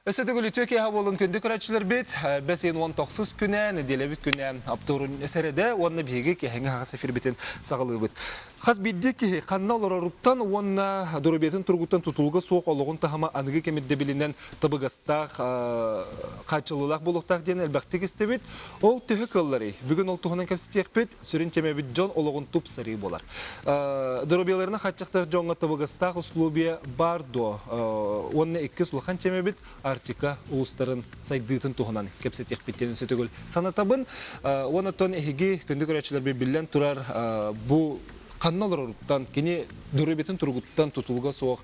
Ösötөгülü Türkiye bolun kündü küraççılar bit, besin 19 küne, nedele bit küne, aptorun eserede, onna bihegi ki hengi haga sefir bitin sağlığı bit. Xas biddi ki kanna olaruruttan, onna durubiyetin turguttan tutulga soğuk oluğun tahama anıgı kemirde bilinen tabıgastaq, kaçılılaq buluqtaq diyen elbaqtik istebit, ol tühü kılları. Bugün ol tuğunan kapsitiyek bit, sürün temebit John oluğun tup sarı bolar. Durubiyelerine kaçaktaq John'a tabıgastaq uslubiye bardo, onna iki sulhan temebit, Artika ulusların saydıtın tuğunan kepsetiyek bittiğinin sötügül sanatабын. Onu ton ehigi kündü göreçiler bir billen turar bu kannalar oruktan, kini durubiyetin turguttan tutulga soğuk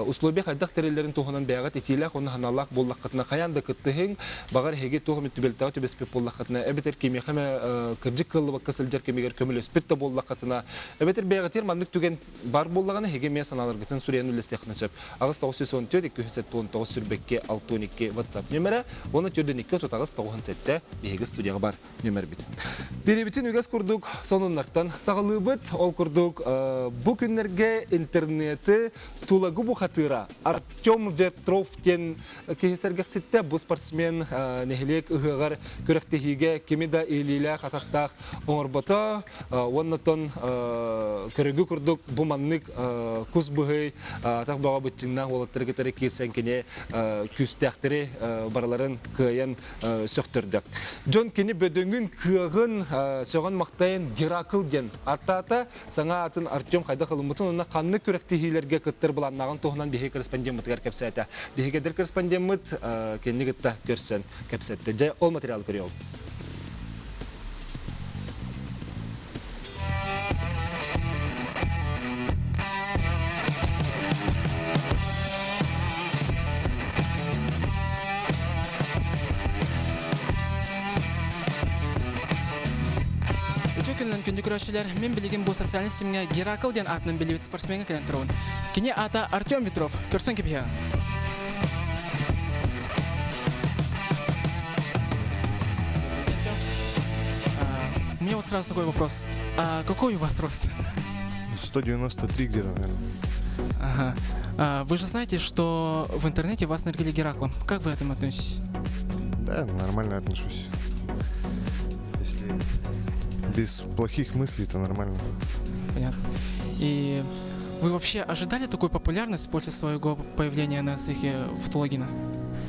uslubi kaydaq terillerin tuğunan beğat etilak, onu hanalak bollak katına kayanda kıttıhın, bağır ehigi tuğum ütübeltağı tübespep bollak katına, ebeter kemi keme kırcık kıllı bakasılcar kemiger kömül öspet de bollak katına, ebeter beğat yer mandık tügen bar bollağına ehigi meye sanalar gıtın Suriye'nin ülestiyakını söp. Ağız 914 219 sürbekke 62 WhatsApp numara, onu türden 2 tutağız 97 ehigi studiyağı bar numara bit. Biri bitin ügez kurduk sonunlardan sağlığı bit, ol kurduk bu günlerge interneti tulagu bu hatıra Artyom Vetrov'ten kesergesitte bu sportsmen nehlek ıhıgar kürektehige kimi da iliyle kataqtaq oңорбата onnaton körügü kurduk bu manlık kuzbuğay taq bağa bütçinden olatları getire kirsen kine küstəxteri baraların kıyan söktürdü. John kini bödöngün kığın söğün maqtayın Gerakıl den ata sana atın Artyom kayda kılınmıtın ona kanlı kürektehilerge kıttır bulanağın toğunan bihe korrespondent mıtıgar kepsete. Bihe gedir korrespondent mıt kendi gıtta görsen kepsete. Jay ol materyal görüyor. Күнді күрәшілер, мен білеген бұл социальный сетімге Геракл ден атының білует спортсменге кірен тұруын. Кене ата Артем Ветров, көрсен кепе. У меня вот сразу такой вопрос. Какой у вас рост? 193 где-то, наверное. Ага. Вы же знаете, что в интернете вас нарекли Гераклом. Как вы к этому относитесь? Да, нормально отношусь. Если без плохих мыслей, то нормально. Понятно. И вы вообще ожидали такую популярность после своего появления на сцене в Тулагина?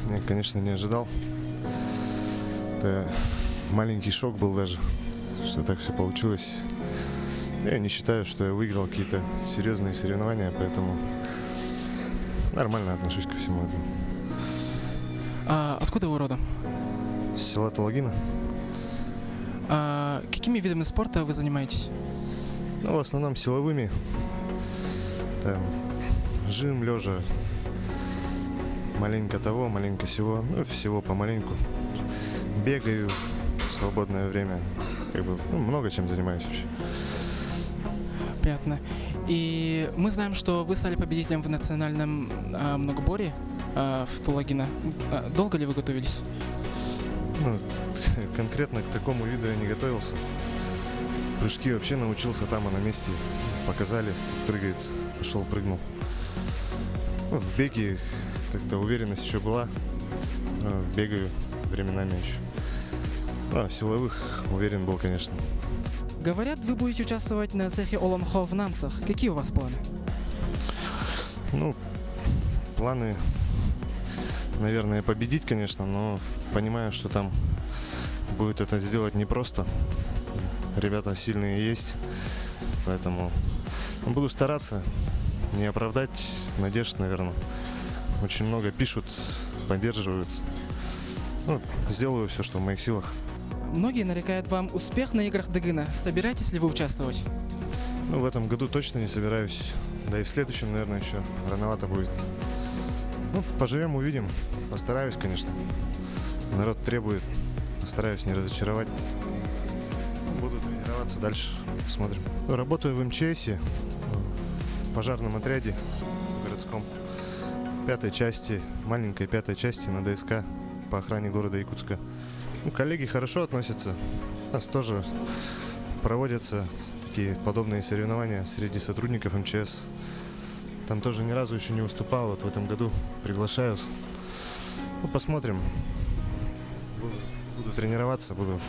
Я, конечно, не ожидал. Это маленький шок был даже, что так все получилось. Я не считаю, что я выиграл какие-то серьезные соревнования, поэтому нормально отношусь ко всему этому. Откуда вы родом? С села Тулагина. Какими видами спорта вы занимаетесь? Ну, в основном силовыми. Там, жим, лежа. Маленько того, маленько сего. Ну, всего помаленьку. Бегаю в свободное время. Как бы, много чем занимаюсь вообще. Понятно. И мы знаем, что вы стали победителем в национальном многоборье в Тулагина. Долго ли вы готовились? Ну, конкретно к такому виду я не готовился. Прыжки вообще научился там, на месте. Показали, прыгается. Пошел, прыгнул. Ну, в беге как-то уверенность еще была. Бегаю временами еще. В силовых уверен был, конечно. Говорят, вы будете участвовать на цехе Олонхо в Намсах. Какие у вас планы? Ну, планы, наверное, победить, конечно, но понимаю, что там будет это сделать непросто. Ребята сильные есть, поэтому буду стараться не оправдать надежд, наверное. Очень много пишут, поддерживают. Ну, сделаю все, что в моих силах. Многие нарекают вам успех на играх Дагына. Собираетесь ли вы участвовать? Ну, в этом году точно не собираюсь. Да и в следующем, наверное, еще рановато будет. Ну, поживем, увидим. Постараюсь, конечно. Народ требует. Постараюсь не разочаровать. Буду тренироваться дальше. Посмотрим. Работаю в МЧСе, в пожарном отряде городском. 5-й части, маленькой 5-й части на ДСК по охране города Якутска. Ну, коллеги хорошо относятся. У нас тоже проводятся такие подобные соревнования среди сотрудников МЧС. Там тоже ни разу еще не выступал. Вот в этом году приглашают. Ну, посмотрим. Буду тренироваться, буду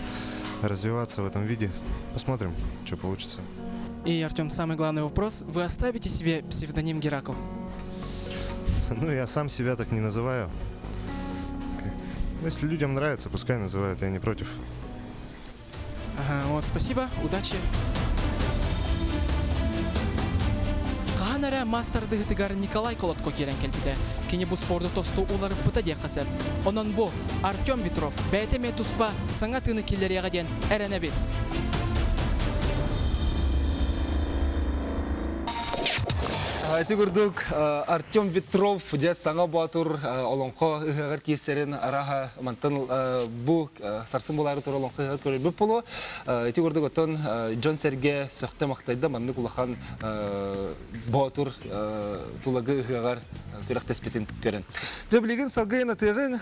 развиваться в этом виде. Посмотрим, что получится. И, Артем, самый главный вопрос. Вы оставите себе псевдоним Геракл? Ну, я сам себя так не называю. Ну, если людям нравится, пускай называют, я не против. Ага, вот, спасибо, удачи. Қанара мастер дыгытыгар Николай Колотко керен келбіде. Кені бұл спорды тосту олар бұта де қасып. Онан бұл Артем Ветров бәйтеме тұспа сыңа тыны келдереға ден әрәне бет. Тигурдук Артем Ветров де саңа батур олонқо ыгығыр кейсерін араға мантын бұ сарсын болары тұр олонқо ыгығыр көріп болу. Тигурдук отын Джон Серге сөқті мақтайды манны құлақан батур тұлығы ыгығыр көріқтеспетін көрін. Жабілеген салғайын атығын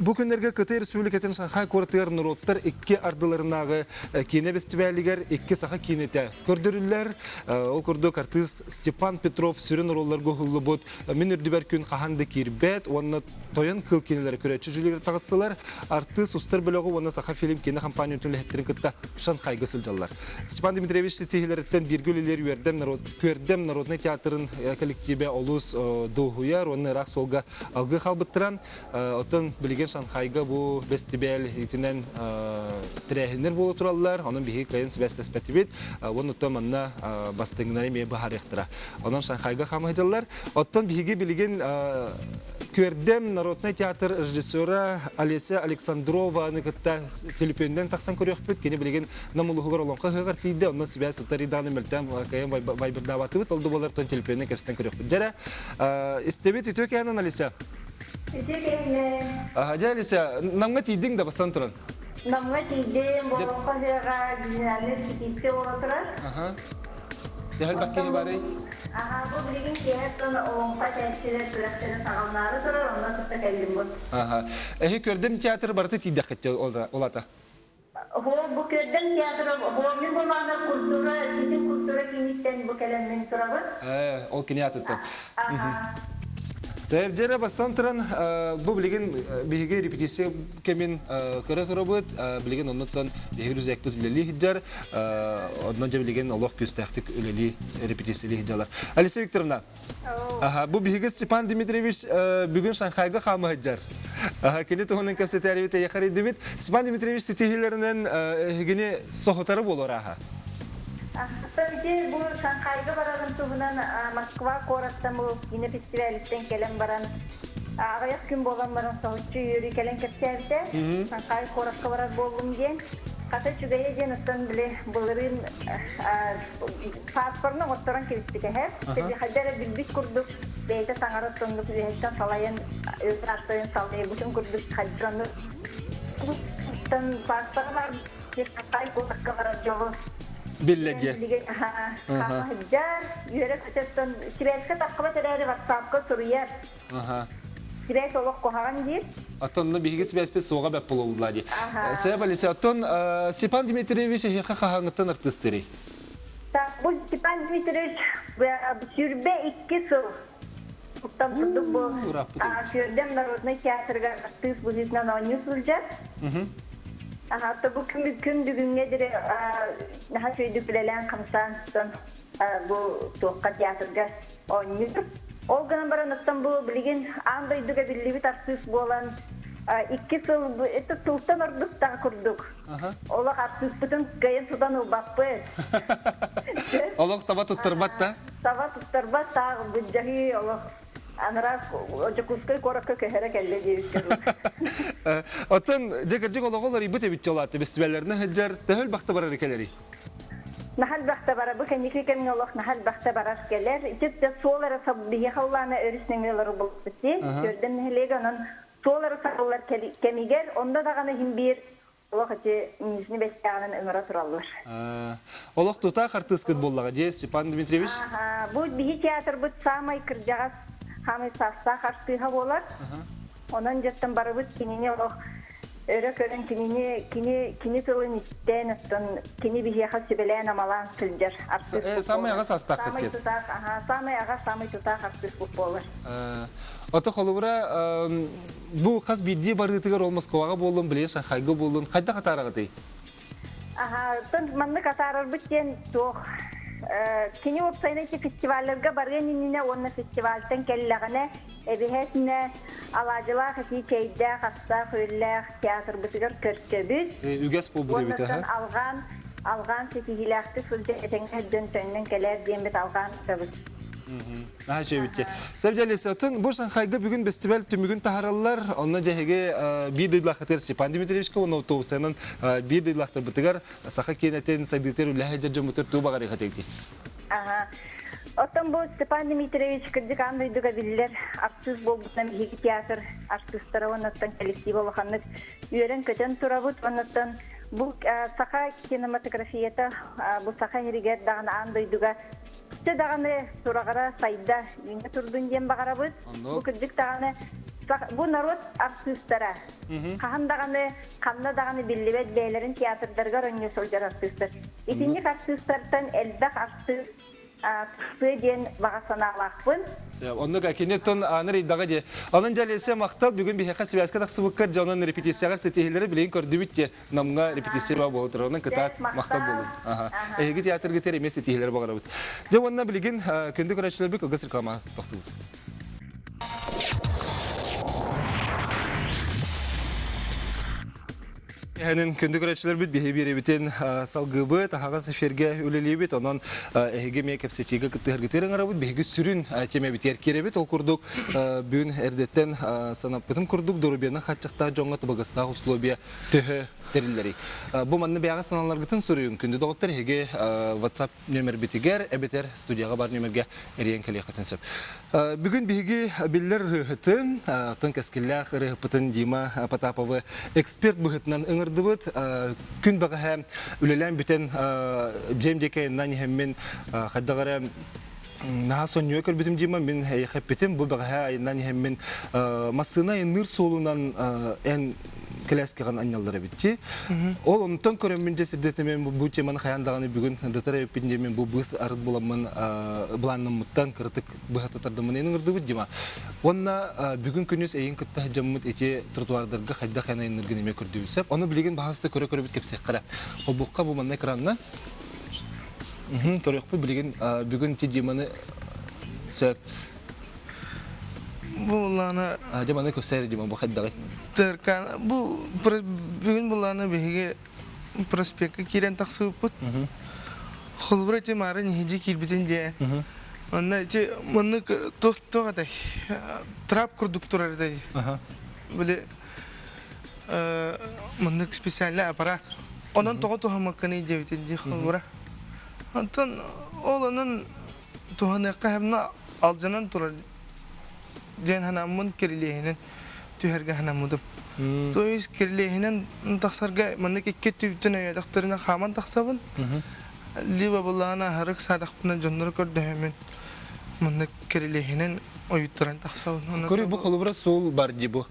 бұ күндерге Қытай Республикатын Шанхай қортығыр нұроттар 2 ардыларынағы кейіне бестібәлігер 2 сақа кейінеті көрдірілер. Ол көрдік артист Степан Петров сүрін ролларга хуллубут мен үрдібәр күн қаханды кирбет, онна тойын кыл кенелері көрәтші жүлігер тағыстылар. Артист ұстар бөлігі онна сақа фильм кені компания өтінлі хеттерін күтті Шанхайғы сылжалар. Степан Дмитриевич сетихилеріттен бергілілер көрдем народный театрын коллективе олус доғуяр, онны рақ солға алғы қалбыттыран. Отын білген Шанхайға бұл бестібәл етінен тірәхінер болу тұралылар, оның бігі қайын сібәстеспәті бет, оны ұттан манна бастыңынары мей бағар ектіра. Онын Шанхайға қамығыдалар. Оттан бігі білген көрдем народный театр режиссера Олеся Александрова ныкытта телепенден тақсан көрек бет, кені білген намылығығыр олонға ғығыр тейді, онын сібәс ұттариданы мүлтен қайын байбірдаваты бет, олды болар тон телепенден кәпістен көрек бет. Жәрі, істебет үтек әнін, Олеся? Үтек әнін. Жәрі, Олеся, намға тейдің да бастан тұрын? Намға тейдім, олонға ғыға динамир кетіпсе олатырар. Дәхіл бәккені барай? Bu bilgin kıymet onu onqa təhsilə sürətlərin sağlamları durur, ondan tutsa kəldim bu. Əhi gördüm teatr barıtı tiydək etdi olata? Bu gördüm teatrı, men bolanda kultura, sizin kultura kinitten bu kələmden turabı. Ol kiniyatıttın. Сәйіп жәрі бастан тұран бұл білген бейге репетиция кәмен көрі тұры бұд, білген оннықтан бейгер үзі әкпет үлелі хиджар, оннан жа білген Аллах көстәқтік үлелі репетициялі хиджалар. Алиса Викторовна, бұл бейге Степан Дмитриевич бүгін Шанхайға қамы хиджар. Кені тұғының көстәті әребеті яқар едімет. Степан Дмитриевич сетихилерінен гене соғытары болу раға. Tabii bu Şanghay'ga bararın tuğunan Moskva Korastanbul yine festivalisten gelen baran ağayak gün bolan baran soğutçu yürü gelen kesterde Şanghay Koraska barar bolum diyen kata çügeye cennetten bile bunların pasporunu oturan kilistik hep. Tabii hadere bilbik kurduk. Beyte sanara tonduk zihaytan salayan özür atlayın sallayı bütün kurduk hadranı. Paspor var. Şanghay Koraska barar jolu. Billece. Hajjar, yürek açısından Sibel'e takıma terörü WhatsApp'ka soruyor. Sibel olak kohan değil. Atonun bir hikisi bir soğuk bir pul oldular diye. Söyle balise aton Stepan Dmitrievich hikâ kahangıtan artistleri. Bu Stepan Dmitrievich sürbe 2 yıl. Tam tuttuk bu. Gördüm Narodный teatrga artist bu yüzden oynayacak. Hatta bu gün düğünge dire daha söyledik bilen kamsan son bu toqqa teatrga oynuyor. O gün baranıktan bu bilgin andaydıga billi artist bolan 2 yıl etti tultan orduk da kurduk. Ola artist bütün gayen sudan ubapı. Allah tava tutturbat da. Tava tutturbat da bu jahi Allah. Anara ocakuskay korakka kehre kelle diyorsun. Atan jekerjek oğullar ibet ebit yolattı festivallerine haccar tehel baxta barar ikeleri. Nahal baxta bara bu keniki kemin Allah nahal baxta barar keler. Ciddi soğulara sabbiye hallana örisnemeleri bulupsi. Gördüm nehleganın soğulara sabırlar kemiger. Onda da gana himbir Allah ki müzni bestağının ömrü turallar. Allah tuta artist bollaga je Stepan Dmitrievich. Bu bir teatr bu samay kırjağız. Hamı safsa karşıha bolar. Onun cidden barabıt kinini Allah Өрө көрөн кини тылын иттен оттон кини бихиха сибелен амалан сылжар артист. Самый ага састак Самый кеткен. тутак, самый ага самый тутак артист болар. Ото холура бу каз бидди барытыгар ол Москвага болдун, биле Шанхайга болдун. Кайда катарага тей? Тон манны катарар биттен тох. Кини опсайнати фестиваллерге барген инне онна фестивальтен келлегене эбихесне алажыла хати чейдә хаста хөлләх театр битигер көрчөбүз. Үгәс бу бу бит алган сетигиләхте сүлдә этенгәдән төннән келәр демет алган сөбүз. Шебитте. Сәбҗәлесе тон бу Шанхайга бүген фестиваль түмүгүн тахараллар, онна җәһеге бир дыйлах хатер Степан Дмитриевичка оны тоусенен бир дыйлахта битигер саха кенетен сайдытер ләһәҗә җөмүтер тубагары хатекти. Оттон бу Степан Дмитриевич кырдык андыйдыга биллер артист болбутнан биги театр артисттары оннан коллектив олоханнык үйрен көтөн турабыт оннан бу саха кинематографията бу саха хиригет дагана андыйдыга даганы турагара сайда үйне турдун дем багарабыз бу кырдык даганы бу народ артисттары кахандаганы канна даганы биллибет бейлерин театрдарга рөнү солжар артисттар итинник артисттардан элдак артист Студен бағасына алақпын. Онны кенеттен аныр иддаға де. Анын жәлесе мақтал бүгін бейхеқа связка тақсы бұққар жауынан репетицияғар сетехілері білейін көрді бүтте намға репетиция ба болытыр. Онын кітат мақтал болын. Әйгі театр кетер емес сетехілері бағара бұд. Де онына білеген көнді көрәтшілер бүк ұғыз реклама тоқты бұд. Әнін көнді көрәтшілер бүт бейе бере бітен салғыбы тағаған сәферге өлелей бет, онын әйге ме кәпсетегі күттігіргітерін ара бұд, бейге сүрін теме бітер кере бет, ол күрдік бүгін әрдеттен санап бұтым күрдік дұрыбияны қатшықта жоңға тұбағыстағы ұслобия түхі терілдері. Бұл манны бияға саналар ғытын сұрыйын күнді доғыттар әйге WhatsApp нөмір бітігер, әбетер студияға бар нөмірге әрейін кәлей қатын сөп. Бүгін бейге білдер рұғытын, тұн кәскілләқ рұғыпытын Дима Потаповы эксперт бұғытынан ыңырды бұд. Күн бағаға үлелән бүтен жемдеке нәнігіммен қаддағары Наha sonyo körbütüm diyemem ben heppetim bu bağa ayından hemen masına nır solundan en klasik olan anyallara bitti. O ondan körümünce siddetmemen bu temanın hayandağını bugün detara yapınca bu bus arıt bulamın bulanın muttan kırtık bu hatatardım ne nırdı bu diyema. Onna bugün günüz eyin kıtta camut eti trotuardarga hayda hayna enerjini kördüysep onu bilgin bahasta köre köre bit kepsek kara. O buqqa bu manna ekranna Körüp bilgin bugün tedimanı söp. Bulana Jamanı köser diman bu haddağı. terkan bu bugün bulana bege prospekte kiren taksuput. Xolbura çemarın hiji kilbitin diye. Onda çe manık to ada trap kurduk turar dedi. Böyle manık spesial aparat. Onun toğu hamakını cevitin diye xolbura. Anton oğlanın tuhane kahvına alcanan turar. Jen hanamın kirlihinin tüherge hanamudım. Toyuz kirlihinin taksarga manık iki tüvtüne ya daktarına xaman taksabın. Liba bullana harık sadak buna canları gördü hemen. Manık kirlihinin oyutturan taksabın. Körü bu xolbura sol bar di bu.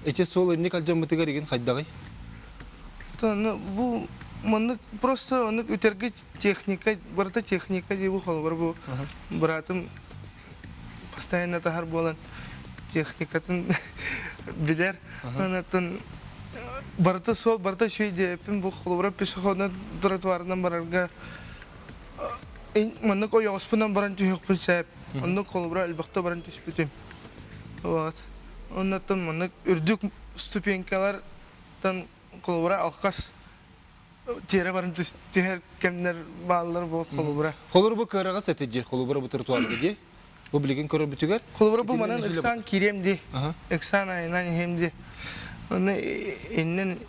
Ece sol ne kalacağım mıtıgar igen haddağı. Tan bu Маннык просто онык үтерге техника, барта техника дебу холбар бу. Братым постоянно тахар болан техникатын билер. Анатын барта сол, барта шөй депин бу холбар пешеходна тротуардан барарга. Маннык ой оспынан баран түйек билсеп, оннык холбар албакта баран түспүтүм. Вот. Оннан маннык үрдүк ступенькалардан холбар алкас Tiyere varın tüher kemler bağlılar bu kolubura. Kolubura bu kırağa seteci, kolubura bu trotuarda diye. Bu bilgin kırı bütüger. Kolubura bu manan eksan kiremdi. Eksan aynan hemdi. Onu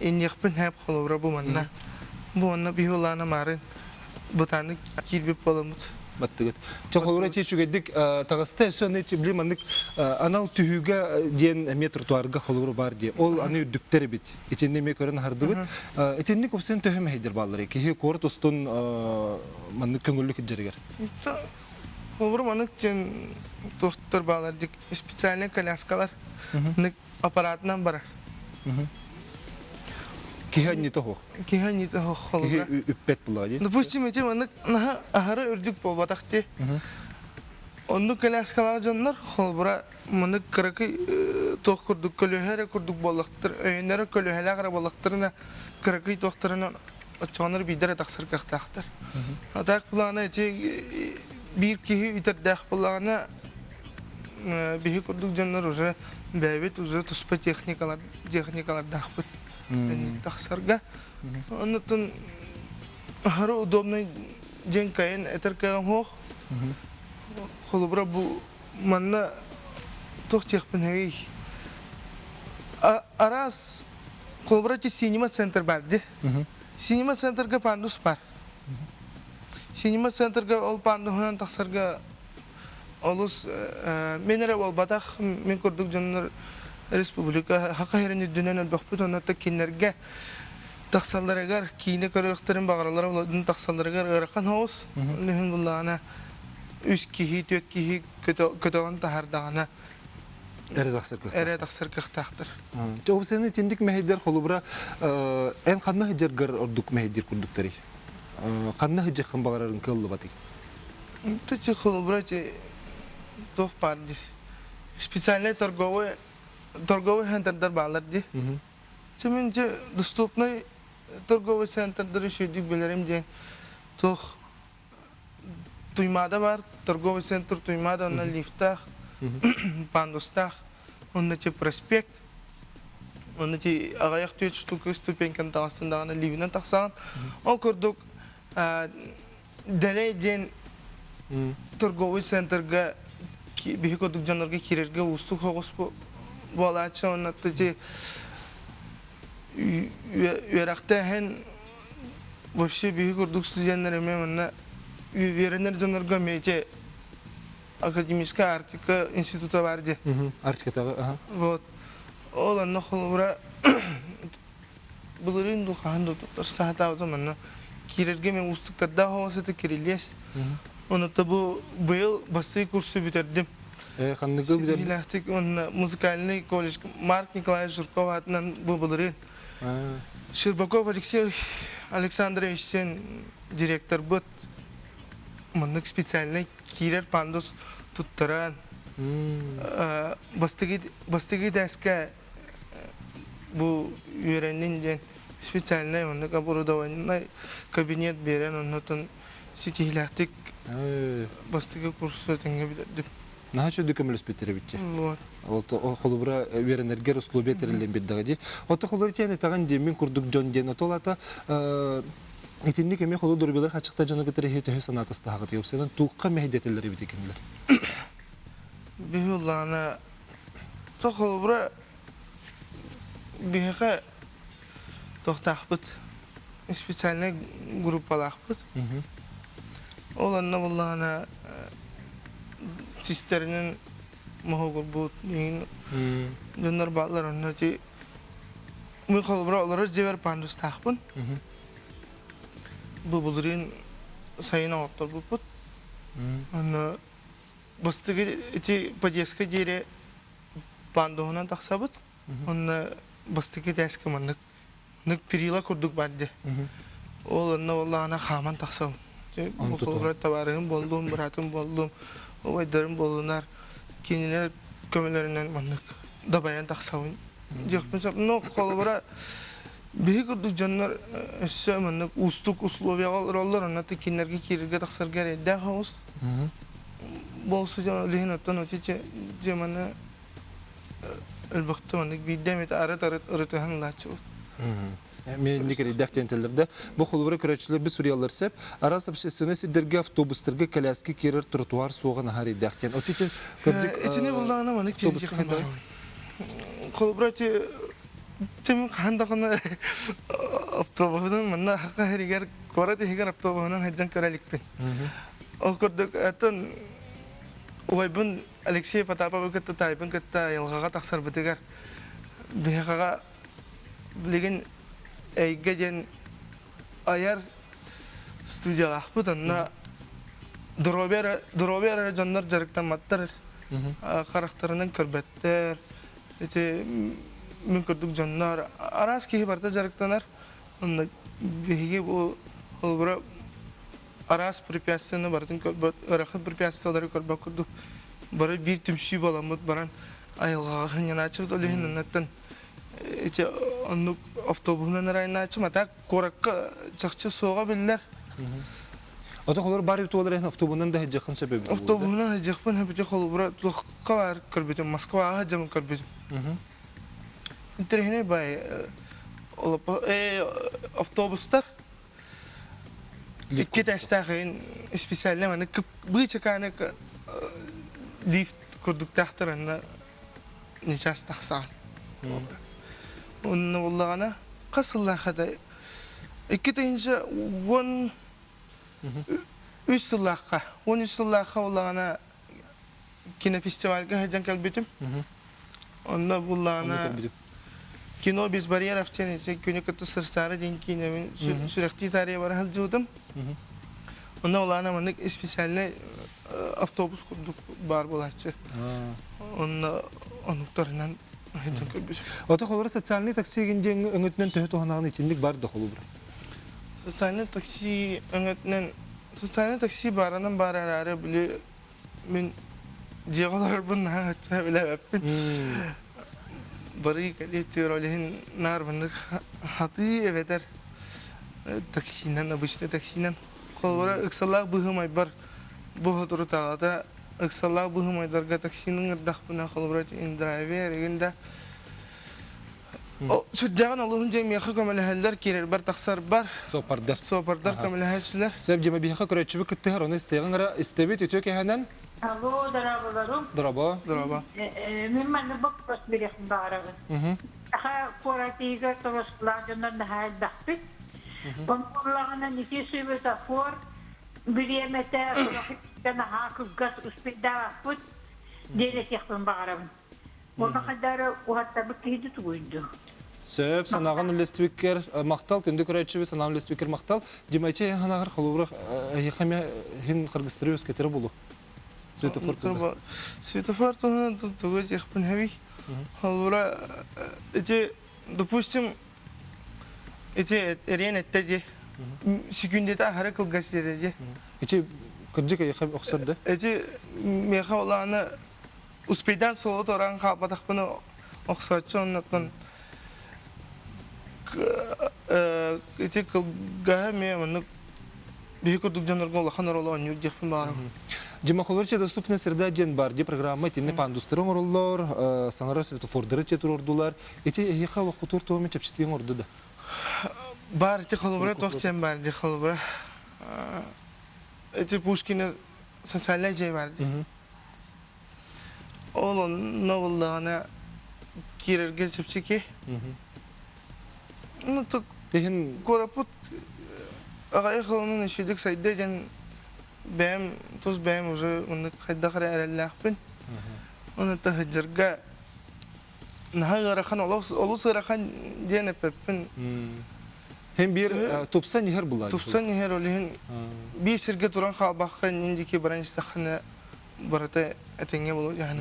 en yakpın hep kolubura bu manna. Bu manna bir olana marın. Bu tane kirbip olamut. Battıgıt. Çok kolubura çeşu geddik. Tağısta sonra bilim anlık anal tühüge diyen metrotuarga kolubura var diye. Ol anı yüddükleri bit. İçinde mekörün hardı bit. İçinde kopsen tühüme heydir bağları. Ki kort ustun manlık köngüllük içeriger. Kolubura manlık için doktor bağlardık. Spesialne kalyaskalar. Aparatından barar. Киһи не того. Киһи не того Киһи холбра. үппет булагы. Допустим, эти маны наха ахара үрдүк болбатакты. Онну каляскалар жаннар холбра маны кыракы тох курдук көлөһәре курдук боллактыр. Өйнәре көлөһәләгәр боллактырына кыракы тохтарына очонор бидер таксыр кахтактыр. Атак планы эти бир киһи үтердәх планы бихи курдук жаннар уже бәбит уже туспа техникалар дахпыт. Таксырга. Оннан ахара удобный день кайын этеркәгән хох. Холбра бу манна тох техпенеги. Арас холбра ти синема центр барди. Синема центрга пандус бар. Синема центрга ол пандухан таксырга олус менере ол батах мен көрдүк жаннар республика хакайрын дүнөнөн бакпыт онта кинерге таксалларыгар кийне көрөктөрүн багыралар болдун таксалларыгар ыракан хоос. Лехин буллана үс киһи төт киһи көтөгөн тахардагана эре таксыр кыхтактыр. Жоо сени тиндик мехедер холубра эн ханна хежергер ордук мехедер курдуктары. Ханна хежекхан багарарын кылды батык. Течи холубра те тох парди. Специальный торговый центр балар ди. Чемин же доступный торговый центр дөрүшүдүк билерим ден. Тох Туймада бар, торговый центр Туймада, на лифтах, пандустах, он на те проспект, он на те агаяк түйет штука ступенькан тағасында ғана ливинан тақсаған. Ол көрдік дәлей ден торговый центрға бихи көрдік жанларға керерге ұстық хоғыс болачы, он на те үйерақта ән вообще бихи көрдік студенттер әме Веренер жанрга мете академическая артика института барди. Артика тагы, ага. Вот. Ол анна холбра булырын духан дотор саата заманна кирерге мен устуктарда хавасыты кирилес. Оны табу быйыл басый курсы битердим. Ханныгы битердим. Билахтик он музыкальный колледж Марк Николаевич Журков атынан бу булырын. Щербаков Алексей Александрович сен директор бут. Маннык специальный кирер пандус туттаран. Бастыги дәскә бу үйрәннен ден специальный маннык оборудованный кабинет берен оннан сетиләтик бастыги курсы тәңгә бит. Нахачу дükümlüs bitiribitçi. Вот. Ол холубра веренергер услуби терелен бирдагы. Ота холуртяны таган демин курдук жон ден отолата Этинник эме холу дурбилар хачыкта жана кетере төһө санатыста хагыт юпсенен туукка мехдетелери битекенлер. Бихуллана тохолбра биха тохтахбыт специальный группалахбыт. Оланна буллана систернин мохогурбут ин жоннор баалар оннати мы холбра олар жевер пандус тахпын. Bu bulurun sayına otlar bu put. Ana bastığı iti pajeska jere pandohuna taksabut. Ona bastığı deska manlık nek pirila kurduk badde. Olanna vallahi ana khaman taksab. Bu kolbrat tabarım boldum, bıratım boldum. O aydarım bolunar. Kendine kömelerinden manlık dabayan taksabın. Jekpensap no kolbrat Бихи курдук жаннар сөмөннөк устук условиялар алар анаты кинерге кирге таксар керек да хаус. Болсу жана лехинаттан өтече жеманы элбактан бидемет арат-арат лачы. Мен дикери дәфтентелердә бу холбра көрәчләр бу Суриялар сәп арасы общественный сидерге автобустарга коляски кирер тротуар суган хари дәхтен. Өтече көрдик. Этине булганы маны кирге хандар. Холбрати Тем хандагына автобусдан мына хакка херигер кораты хигер автобусдан хаҗан көрәликпен. Ол көрдүк атын ойбын Алексей Потапов кытта тайбын кытта ялгага таксар битегер. Бехага билеген әйгәдән аяр студиялахпытынна дробер жаннар жарыктан маттар характеринен көрбәттер. Эти мен көрдік жаннар арас кейі барда жарықтанар онда беге бұл бұра арас препятствияны бардың ырақыт препятствиялары көрбақ көрдік бары бір түмші баламыд баран айылғаға хынен ачыр долейін аннаттан онны автобусынан арайын ачым атақ қораққа чақчы соға білдер Ата холор бар бит олар автобунан да хәҗәкән сәбәбе. автобусынан хәҗәкпен һәбите холбура туққалар көрбете Москвага җам көрбете интернет бай автобустар ике тәстәгән специальный маны бычаканы лифт көрдүк тахтарына ничас тахсан. Онны уллагана касылла хада ике тәнҗә вон 3 сыллаққа, 13 сыллаққа олағана кинофестивальға хәджан кәлбетім. Онда бұлағана кино без барьеров тені, көне күтті сырсары ден кейіне мен сүректі тария бары хәл жудым. Онда олағана мәнік специальный автобус бар болачы. Онда онуқтарынан хәджан кәлбетім. Ата холор социальный такси генден өңөтнен төһө тоһанагын ичиндик бар да холобур. Социальный такси баранын барарары біле мен жеғалар бұнна атша біле бәппін. Бары кәлеттер олейін нар бұнды хаты әветер таксинан, обычный таксинан. Қолбара ұқсалақ бұғымай бар бұғы тұры тағата ұқсалақ бұғымайдарға таксинын ұрдақ бұна қолбара драйвер егінде. Süddeğen Allah'ın cemiyakı kömeleheller kirer bar taksar bar. Sopardar kömeleheçler. Sebep cema bihaka köröçübü kıttı onu isteyen ara istebit ötüyor ki hemen. Alo, darabalarım. Draba. Min bana bak bas bir yakın bağırağın. Aha, koratiga toroslarından da hayal dağıt. Onlarla niki sübü tafor. Bir yemete koratiga hakıp gaz uspida fut. Dere yakın bağırağın. Ona kadar o hatta bir kedi tuydu. Sebep sanağın ülespiker maktal kendi köröçübü sanağın ülespiker maktal. Dimaçı hanagar xolubra yıkama hin Kırgızistan'ı ketire bulu. Svetofar tuğda. Svetofar tuğda tuğda yakın hevi. Xolubra допустим eriyen ette секундете ahara kılgaz dedi. İçi kırcık yıkam oksardı. Meha olanı Uspeyden soğut oran kapatak bunu oksatçı ondan iti kılgaha meymanlık büyük orduk janlarga olaqan olan yüzecekpin barım. Дима холорча доступна среда ден бар ди программа тинне пандустырың орлор, саңара светофордары четур ордулар. Эти яха вакытур томи чепчитген ордуда. Бар эти холобра тохчен бар ди холобра. Эти Пушкина социальный жай бар ди. Oğlum novullağına girerge çepçeki. Nutuk Tehin koraput ağay xalının işedik sayıdayken benim tuz benim уже onu kayda kare erellahpin. Onu da hıcırga naha garakan olu sırakan diyen epepin. hem bir topsa niher bular. Tupsan niher olihin bir sirge turan xabaqqa indiki birinci taxana barata etenge bulu yani.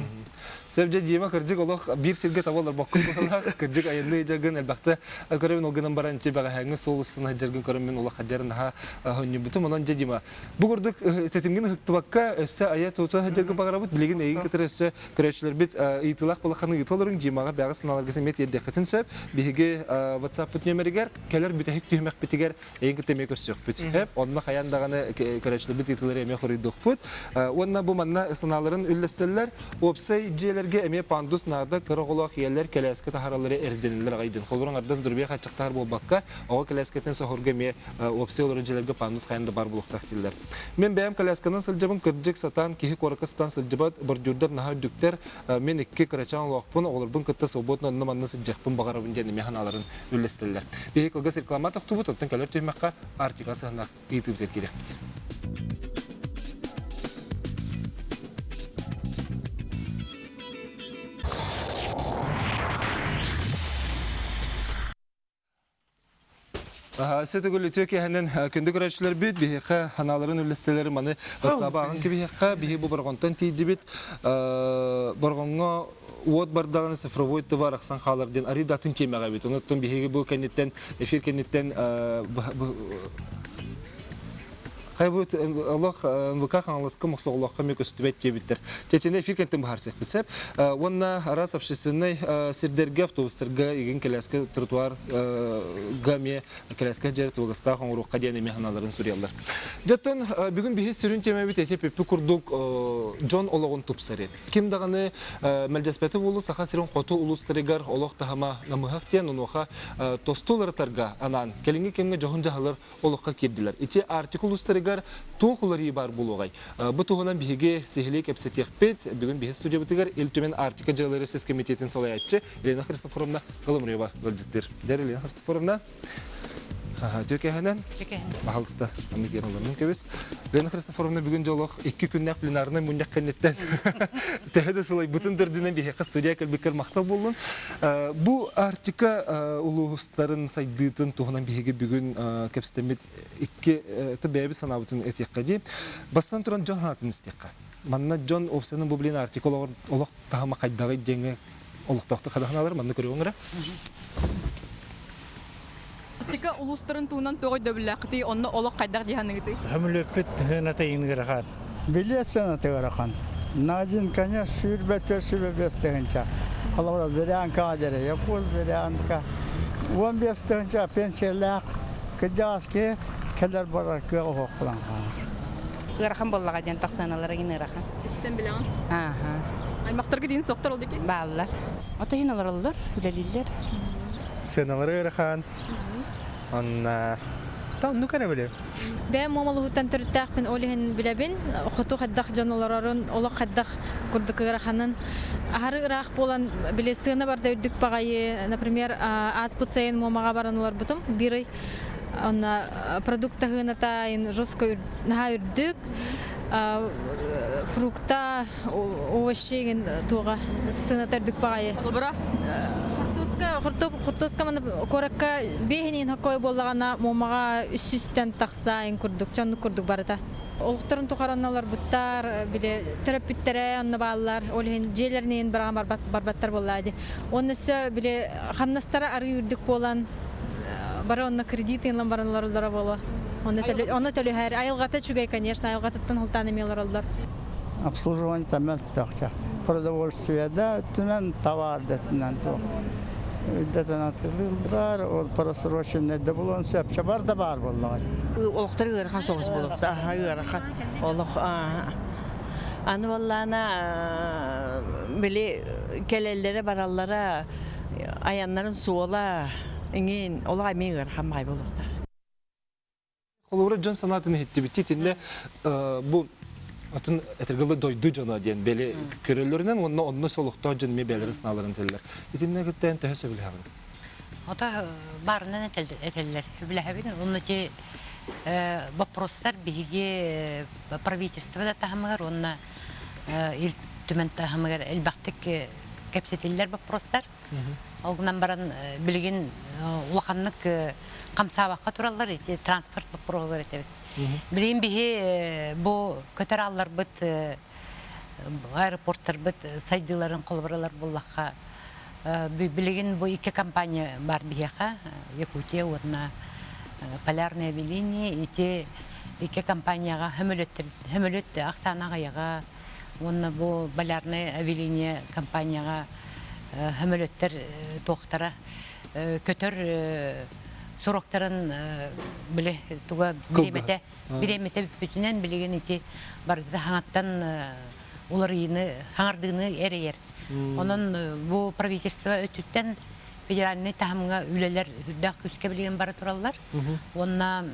Sebep Dima kırcık olaq bir silge tavalar bakın olaq kırcık ayında jargın elbette körevin olğanın barançı baga hangi soğusuna jargın körevin olaq haderin ha honni bütün olan Dima. Bu gördük tetimgin hıktыбakka össe ayet otu jargın bagarabut bilgin egin keteresse köröçler bit itilaq bolaqanı itoların Dimaga baga sınalarga semet yeddeqetin söp bihige WhatsApp numeriger keler bitehik tühmek bitiger egin ketemek ösök bit. Hep onna hayandagаны köröçler bit itileri emek horyduk put. Onna bu manna sınaların üllesteller opsay jelerge eme pandus nada kırıqolaq yerler keleske taharaları erdeniler gaydın. Xolurun ardaz durbiya qaçaqtar bolbaqqa o kelesketen sohurga me opsay olur jelerge pandus qayında bar buluq taqtiller. Men beyam keleskenin sıljabın kırjık satan kihi korqıstan sıljabat bordurдар naha dükter men ikki karaçan loqpun olur bun qıtta sobotna namanna sıjaqpın bagarabın jeni mehanaların üllesteller. Bihi qılgas reklamat aqtubut ottan keler tühmaqqa artikası hana YouTube terkirekti. Sötөгөл Türkiye hemen kendi köröçler bit bihiqa hanaların üllesteleri mani WhatsApp ağın ki bihiqa bihi bu borgontan tiydi bit borgonga вот бардагын цифровой товар аксан халарден аридатын темага бит. Оноттон биһиги бу кеннеттен эфир кеннеттен Хайбут Аллах МВК ханлыскы муксоглохка мекөстүбет тебиттер. Тетене фиркентен бахарсык битсеп, онна раз общественный сирдерге автобустарга иген келеске тротуар гаме келеске жерт вагыста хоңрукка дене механаларын сурьялар. Жаттан бүгүн бихи сүрүн темебит этеп пикурдук Джон Ологон тупсары. Ким даганы мелжеспети болу саха сирен хоту улустарыгар Олог тахама намыхактен оноха тостулартарга анан келинге кемге жохун жахалар Ологка кирдилер. Ити артикул улустарыгар тоқулары бар болуғай. Бұ туғынан бігі сехілек әпсетекпет, бүгін бігі студия бұтығар елтөмен артика жағылары сес комитетін салай айтшы. Елена Христофоровна ғылым рейба ғылдеттер. Дәр Елена Христофоровна. Төке әнен? Мағалысты. Амик ераларының көбес. Елена Христофоровна бүгін жолық 2 күннәк пленарына мүндәк кәнеттен. Тәхеді солай бұтын дұрдынан бігі студия кәлбекер мақтал болын. Бұ артика ұлығыстарын сайдыйтын туғынан бігі бүгін кәпістемет 2 бәйбі санабытын әтекқа де. Бастан тұран Джон ханатын істеққа. Манна Джон опсының бұл білен артика олық тағама қайдағы денге олықтақты қадағыналар. Манна көрі оңыра? Тика улустарын туынан тоғой дөбіләқті, онны олық қайдақ дейханыңыды. Хамлөппет хыната ингирахан. Билет тыгарахан. Надин, конечно, шүрбәтө сүрбәстегенчә. Калавра зырян кадере, япуз зырянка. 15 тыгынча пенсиялак кыжаски келер барар кыгы хоккулан калар. Ырахан боллага ден таксаналара гин ырахан. Истен біләңін. Аха. Аймақтарға дейін соқтар олды ке? Баллар. Ата хиналар олдар, үлелилер. Сеналары ырахан. Анна там ну кана беле. Бе момалыгытан төртәкпен олыһын билебин, хоту хаддах жанларын, олак хаддах курдыкыраханын. Ахары ирак болан билесене барда үрдүк багайы, например, аспуцейн момага бараналар бутум, бири ана продукттагына тайын жостко наха үрдүк. Фрукта, овощеген туга сынатар дүк багайы. Олбыра? Хуртоска мана коракка бехинин хакой боллагана момага үс-үстен таксайын курдук, чанны курдук барыта. Олуктарын тухаранналар буттар, биле терапевттере анна баллар, олхин жерлеринен барган барбаттар боллады. Онысы биле хамнастара ары үрдүк болан бара онна кредитинлан баранлар боло. Онна төлө хайр айылгата чугай, конечно, айылгататтан хылтан эмелер алдар. Обслуживание тамел тахча. Продовольствие да, тунан товар да тунан то. Детонатылдар, ол просроченный да булон сөпче бар да бар боллагы. Олуктар ырахан соғыс болуқта. Аха, ырахан. Олуқ аны валлана биле келеллere бараллара аяннарын суола ingen олай мен ырахан бай болуқта. Холовра Джон санатын хетти биттинне бу атын этергеле дойду жана ден беле көрөлөрүнөн онно солукта жөн мебелер сыналарын теллер. Итинне гыттан төһөсө биле хабын. Ата барынан этеллер билебин. Онночи вопростар биге правительство да тахамгар онна ил түмен тахамгар элбактык кепсетиллер вопростар. Алгынан баран билген улаканнык камсабакка тураллар ити транспорт вопростар этебит. Билген бихи бу көтөраллар бит аэропорттар бит сайдыларын колбаралар буллакка билген бу 2 компания бар бияха Якутия урна Полярная авиалиния ити 2 компанияга хөмөлөт Аксанага яга онна бу Полярная авиалиния компанияга хөмөлөттөр токтара көтөр сороктарын биле туга биремете бүтүнөн билген ити барды хаңаттан улар ийни хаңардыгыны эрейер. Онон бу правительство өтүттен федеральный тахамга үлелер дак күскө билген бары тураллар. Онна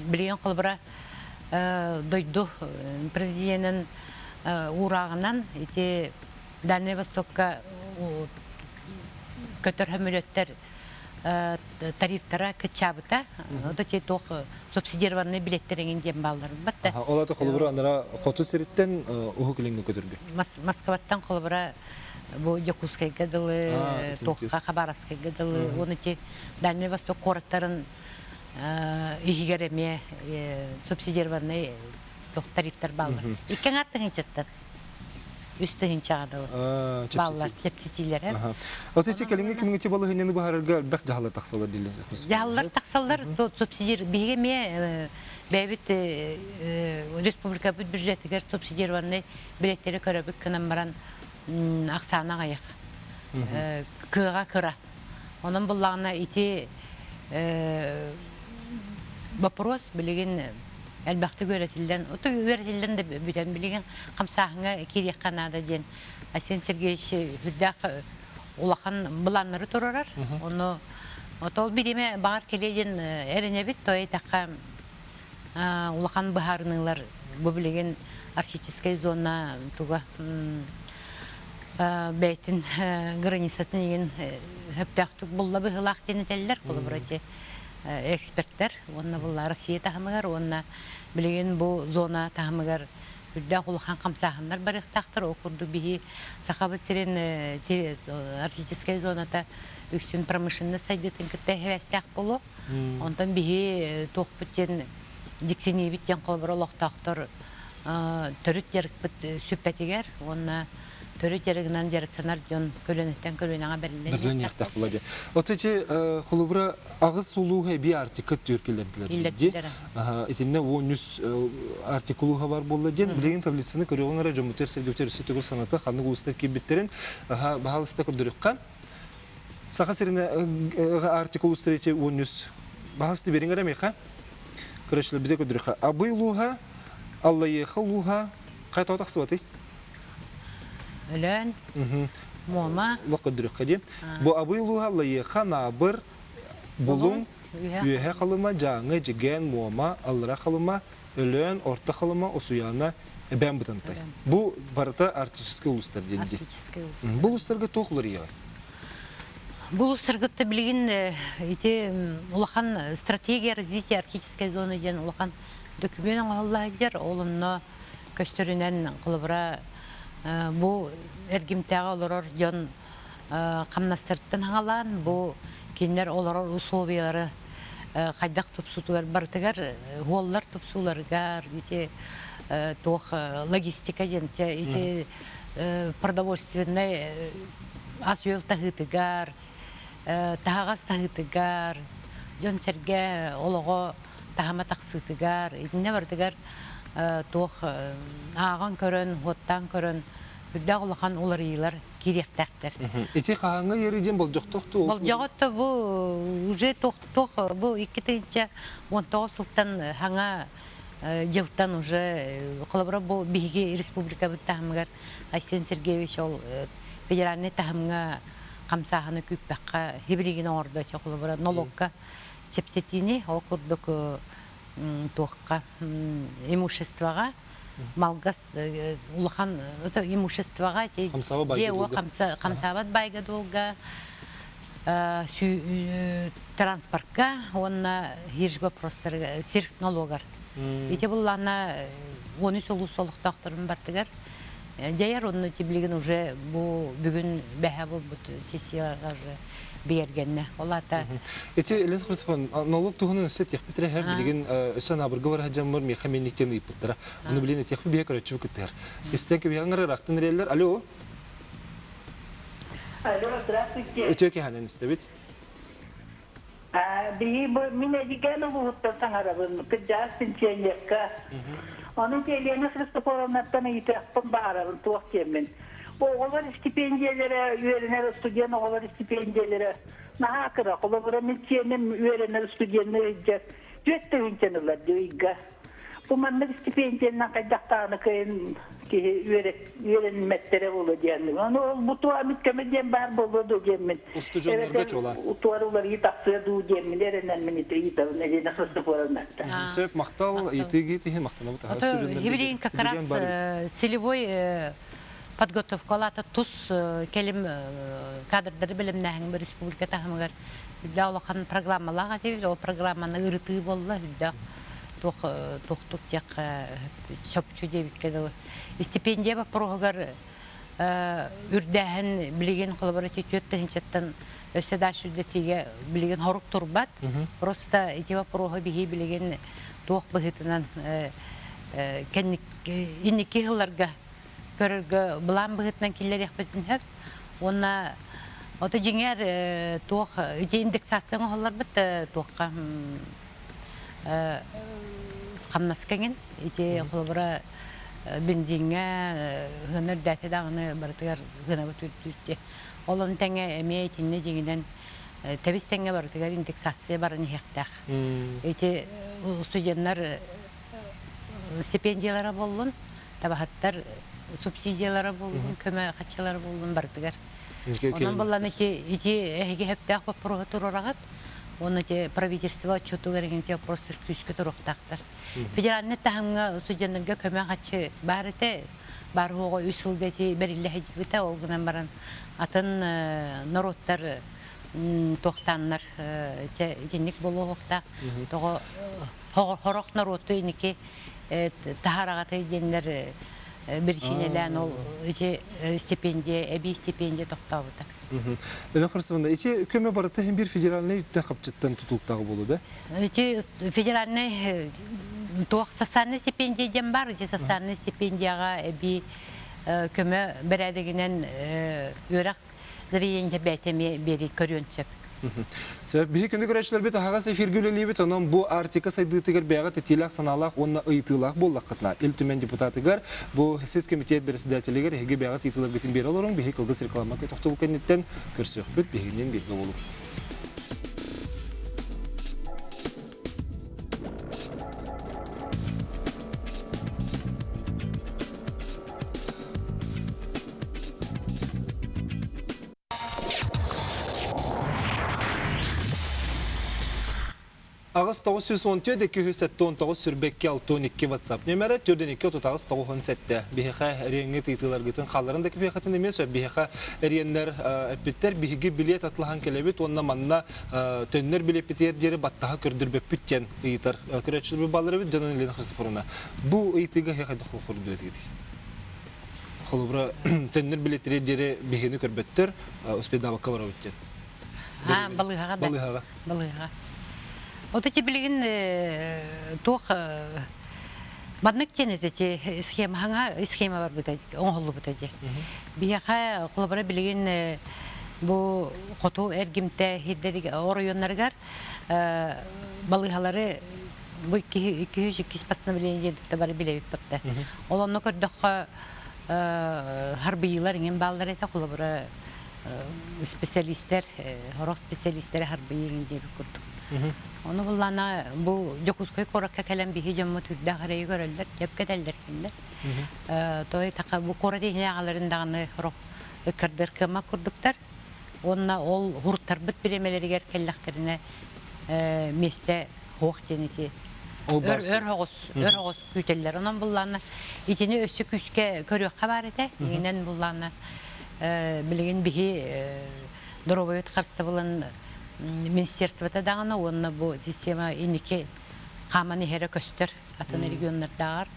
билген кылбыра дойду президенттин урагынан ити Дальний Востокка көтөр хөмөлөттөр тарифтара кычабыта, ода те тох субсидированный билеттерин дем балдар батта. Олата холбура анара коту сериттен ухукилинге көтөргө. Москваттан холбура бу Якутская гадылы, тохка Хабаровская гадылы, оны те Дальний Восток кораттарын игереме субсидированный тох тарифтар балдар. Иккен аттын чаттан. үстігін чағадылы. Баллар, чепсетилер. Вот эти калинги кимгити балыгынены бахарга бәк жахалар тақсалар дилесе. Жағалар тақсалар, субсидир бейгеме бәйбіт республика бюджетігер субсидированный билеттері көрөбік кінім баран ақсана ғайық. Кыға кыра. Оның бұллағына ити вопрос білеген әлбақты көретілден, оты өретілден де бүтен білеген қамсағыңа керек қанады ден. Асен Сергеевич хүддақ олақан бұланлары тұрарар. Оны ол биреме бағар келеден әріне бит, той таққа олақан бұхарыныңлар бұл білеген архическай зона туға бәйтін границатын еген хөптақтық бұлла бұғылақ денетелілер қолы бұрати. Эксперттер, онна бұлла Россия тағымығар, онна білеген бұл зона тағымығар үрдәқ ұлған қамсағынлар барықтақтыр, оқырды бігі сақабыт сирен архическай зоната үксін промышленный сайдетін күтті әвәстәқ болу. Ондан бігі тоқ бүттен, диксені бүттен қолбыр олықтақтыр түріт жерік бүт сүппәтігер, онна төрі жерігінен жеріктенар жон көлінеттен көлінеға бәрілден Бірлен яқтақ болады. Вот эти құлыбыра ағыз сұлуға бі артикет түркелерділер. Етіне 13 артикулуға бар болады. Білеген таблицаны көріғыңыра жомутер сәргеутер үсі түгіл санаты қанды ұлыстар кейбеттерін бағалысты көрдірікқа. Сақа сәріне артикул ұстарете 13 бағалысты берін ғарамейқа. Көрішілі біде көрдірікқа. Абый луға, Аллайеқа луға қайта отақсы баты? Өлен, мома. Лоққа дүрік қади. Бұ абый луға Аллайеқа набыр бұлың үйе қалыма жаңы жеген мома алыра қалыма өлен орта қалыма осуяна бән бұтантай. Бұ барыта артический ұлыстар денде. Бұл ұлыстарға тоқылыр еға? Бұл ұлыстарғытты білген улахан стратегия развития арктической зоны ден улахан документ аллайдер олымны көстөрінен қылыбыра бұл әргімтәға оларыр жон қамнастырттың ағалан, бұл кенлер оларыр условиялары қайдақ тұпсутығар бартығар, ғоллар тұпсуларғар, логистика ден, продовольственный асуел тағытығар, тағағас тағытығар, жон сәрге олығы тағама тақсытығар, едіне бартығар ағын көрін, ғоттан көрін, үрдәқ олақан олар ейлер керектәқтір. Эти қағанға еріден бұл жоқтоқты? Бұл жоғытты бұл уже тоқ, бұл 2019 жылттан хаңа жылттан уже қолабыра бұл бейге республика бұд тағымығар Асен Сергеевич ол федеральный тағымға қамсағыны көппәққа хебілеген орды қолабыра налогқа чепсетіне ол күрдік тоққа имуществоға малгас улахан имуществоға қамсабат байға долга транспортқа онна еш вопростар серік налогар. Ете бұллана 13 ұлыс олықтақтырын бартығар. Жайар онны тебілеген уже бүгін бәхі бұл сессияға бергенне. Олата. Эти Елена Хрисован, налог туғының үсі текпетірі әр білеген өсен абырғы бар хаджамыр меха менніктен ұйпыттыра. Оны білен текпі бия көрәтші бүкіттер. Естен көбе аңыры рақтын рейлер. Алло? Алло, здравствуйте. Өтеке ханен істебет? Мен әдеген ұлғыттан саңарабын, күджас пенсионерка. Оның Елена Христофоровнаттан ұйтақпын барабын, туақ кеммен. Оғылар стипендиялары, үйерінер студент оғылар стипендиялары. Наға қыра, қолабыра мен сенім үйерінер студентні үйдер. Жөтті үйінченілер дөйгі. Бұл маннық стипендиялынан қайдақтағыны қайын үйерін мәттері болу дейінді. Ол бұтуа мүткемеден бар болуды деймін. Устужонларға чола. Утуарулар етақсыды деймін. Ерінен мен етігітавын, әдені қысты қорынатты. Сөп мақтал, етігі теген мақтана бұта. Евреин как раз целевой подготовка алаты тұс келім кадрдары білімнәң бір республика тағымығар. Үлді олақан программалаға тевіз, ол программаны ұрыты болды. Үлді тоқтық тек шапчу дебіт кәді. Стипендия ба проғығар үрдәхін білеген қолабары тететтен хинчаттан өсі даш үрдетеге білеген хорық тұрбат. Просто етеба проғы бігі білеген тоқ бұғытынан иннекі ғыларға көрөргө булан быгытнан киллер яхпытын хөп. Онна ота жиңер туох индексацияны холлар бит туохка камнаскеген ите холбара бензинге хыныр дәте дагыны бартыгар гына бүтүтте. Олон тәңе эме тинне жиңиден табис тәңе бартыгар индексация барын хектах. Ите студентлар стипендиялары болдун, табахаттар субсидиялары болдун, көмө катчалары болдун бартыгар. Онан болланы ити эге хектах по прокуратурагат, оны те правительство отчету керегенте просто күскө туруктактар. Федеральный тахымга студенттерге көмө катчы барыте, бар ого 3 жылда те бериле хежбите олгунан баран атын народтар тоқтаннар женник болуокта того хорок народу инеки тахарагаты денлер бирчинелен ол стипендия эби стипендия токтабыта. Эле кырсында ичи көмө барыта hem bir федеральный тахапчыттан тутулуктагы болду да. Ичи федеральный токтасаны стипендия дем бар, ичи социальный стипендияга эби көмө бередигинен өрак заведение бәйтеме бери көрөнсөп. Себеп бии күндү көрөчүлөр бит ага эфиргүлөлү бит онун бу артика сайдытыгар бага тетилак саналак онна ыйтылак боллакытна. Эл төмен депутатыгар бу сез комитет председателигер эге бага титулар битин бери алорун бии кылгыс реклама токтолуп кенеттен көрсөк бит бигинен белги болуп. Ağız 914 279 sürbekki 612 WhatsApp nömeri 422 Biheqa rengi titullar gittin xallarındaki biheqatin emes ve biheqa eriyenler epitter bihigi bilet atlahan kelebit onna manna tönner bilet biter jeri battaha kördür bepütten iyitar köreçli bir balları bit canın ilini xırsıfırına. Bu iyitiga heyqayda xurdu edildi. Xolubra tönner biletleri jeri bihini körbettir uspeda bakka var bitten. Ha balığa da. Balığa. Вот эти билигин тох баднык тенете схема бар бит оңолу бит эти. Бияха колбара билигин бу коту эргимте хиддери районнаргар балыгалары бу 200 постановление дитте бар билебит батта. Олонно көрдөккө харбыйлар ingen балдар эте колбара специалисттер, хорок специалисттер харбыйын деп көрдүк. Onu bullana bu Jokuzkoy korakka kelen bir hicamı türde harayı görürler, yapkedeller kimler. Toy taka bu kora dihiyağalarındağını horok kırdır kıma kurduklar. Onunla ol hurtlar bit bilemeleri gerkelleklerine meste hoğuk deneti. Ör hoğuz küteller. Onun bullana itini ösü küske körüyor kabar ete. Yinen bullana bilgin bihi doroboyut karşıda bulan Министерството дагана онна бу система инеке каманы хере көстөр атын регионнардагар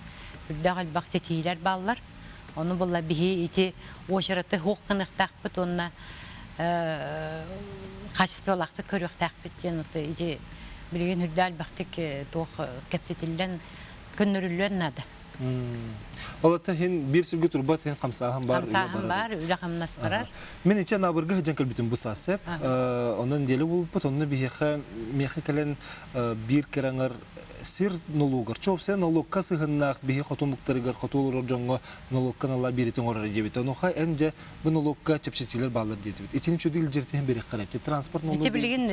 үрдөгөл бактетилер баллар оны булла бихи ити ошараты хуккыныктакпыт онна качестволакты көрөктакпыт жөнөтө ити билген үрдөл бактик тох кептетилден көннөрүлөн нада. Олата хин bir sürgü turbat hin kamsahan bar. Kamsahan bar, üle kamnas barar. Men içe nabırgı hıcan kalbitin bu sasep. Onun deli bulup, onu biheqa mexikalen bir kerenger sir nologar. Çok sen nolog kasıhınnak bihe xotomuktarıgar, xotolur jonga nolog kanallar biritin oraya diyebit. Onu ha ence bu nologga çepçetiler bağlar diyebit. İtin çöde ilcertihin beri qarayıp. Transport nolog. İçe bilgin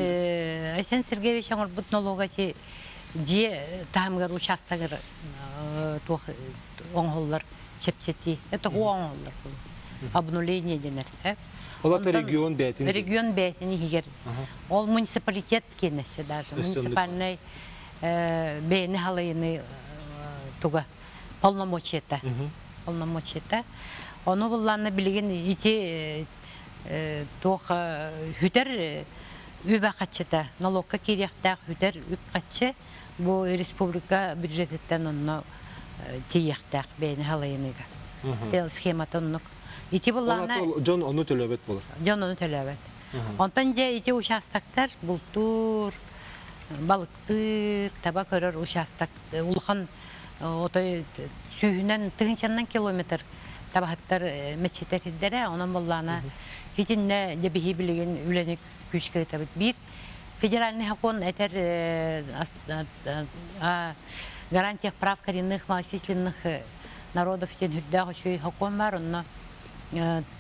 Aysen Sergeyevich anor bu nologa ki diye tamgar uçastagar тух оңоллар чепсети это оңоллар обнуление денер Олата регион бетин регион бетини хигер ол муниципалитет кенесе даже муниципальный бени халайны туга полномочиета onu булланы билген ити тух хүтер үбә катчыта налогка киряктак хүтер үп катчы bu республика бюджеттен онно тияктак бени халайыныга. Тел схематоннук. Ити буллана Жон onu төлөбөт болор. Жон onu төлөбөт. Онтан же ити участактар бултур балыктыр, таба көрөр участак улхан отой сүйүнөн тыгынчандан километр табахаттар мечетердере, onun bollana hitinne de bihi bilgin ülenik güçke tabii bir федеральный закон это гарантия прав коренных малочисленных народов тен хүддәг өчөй закон бар, онна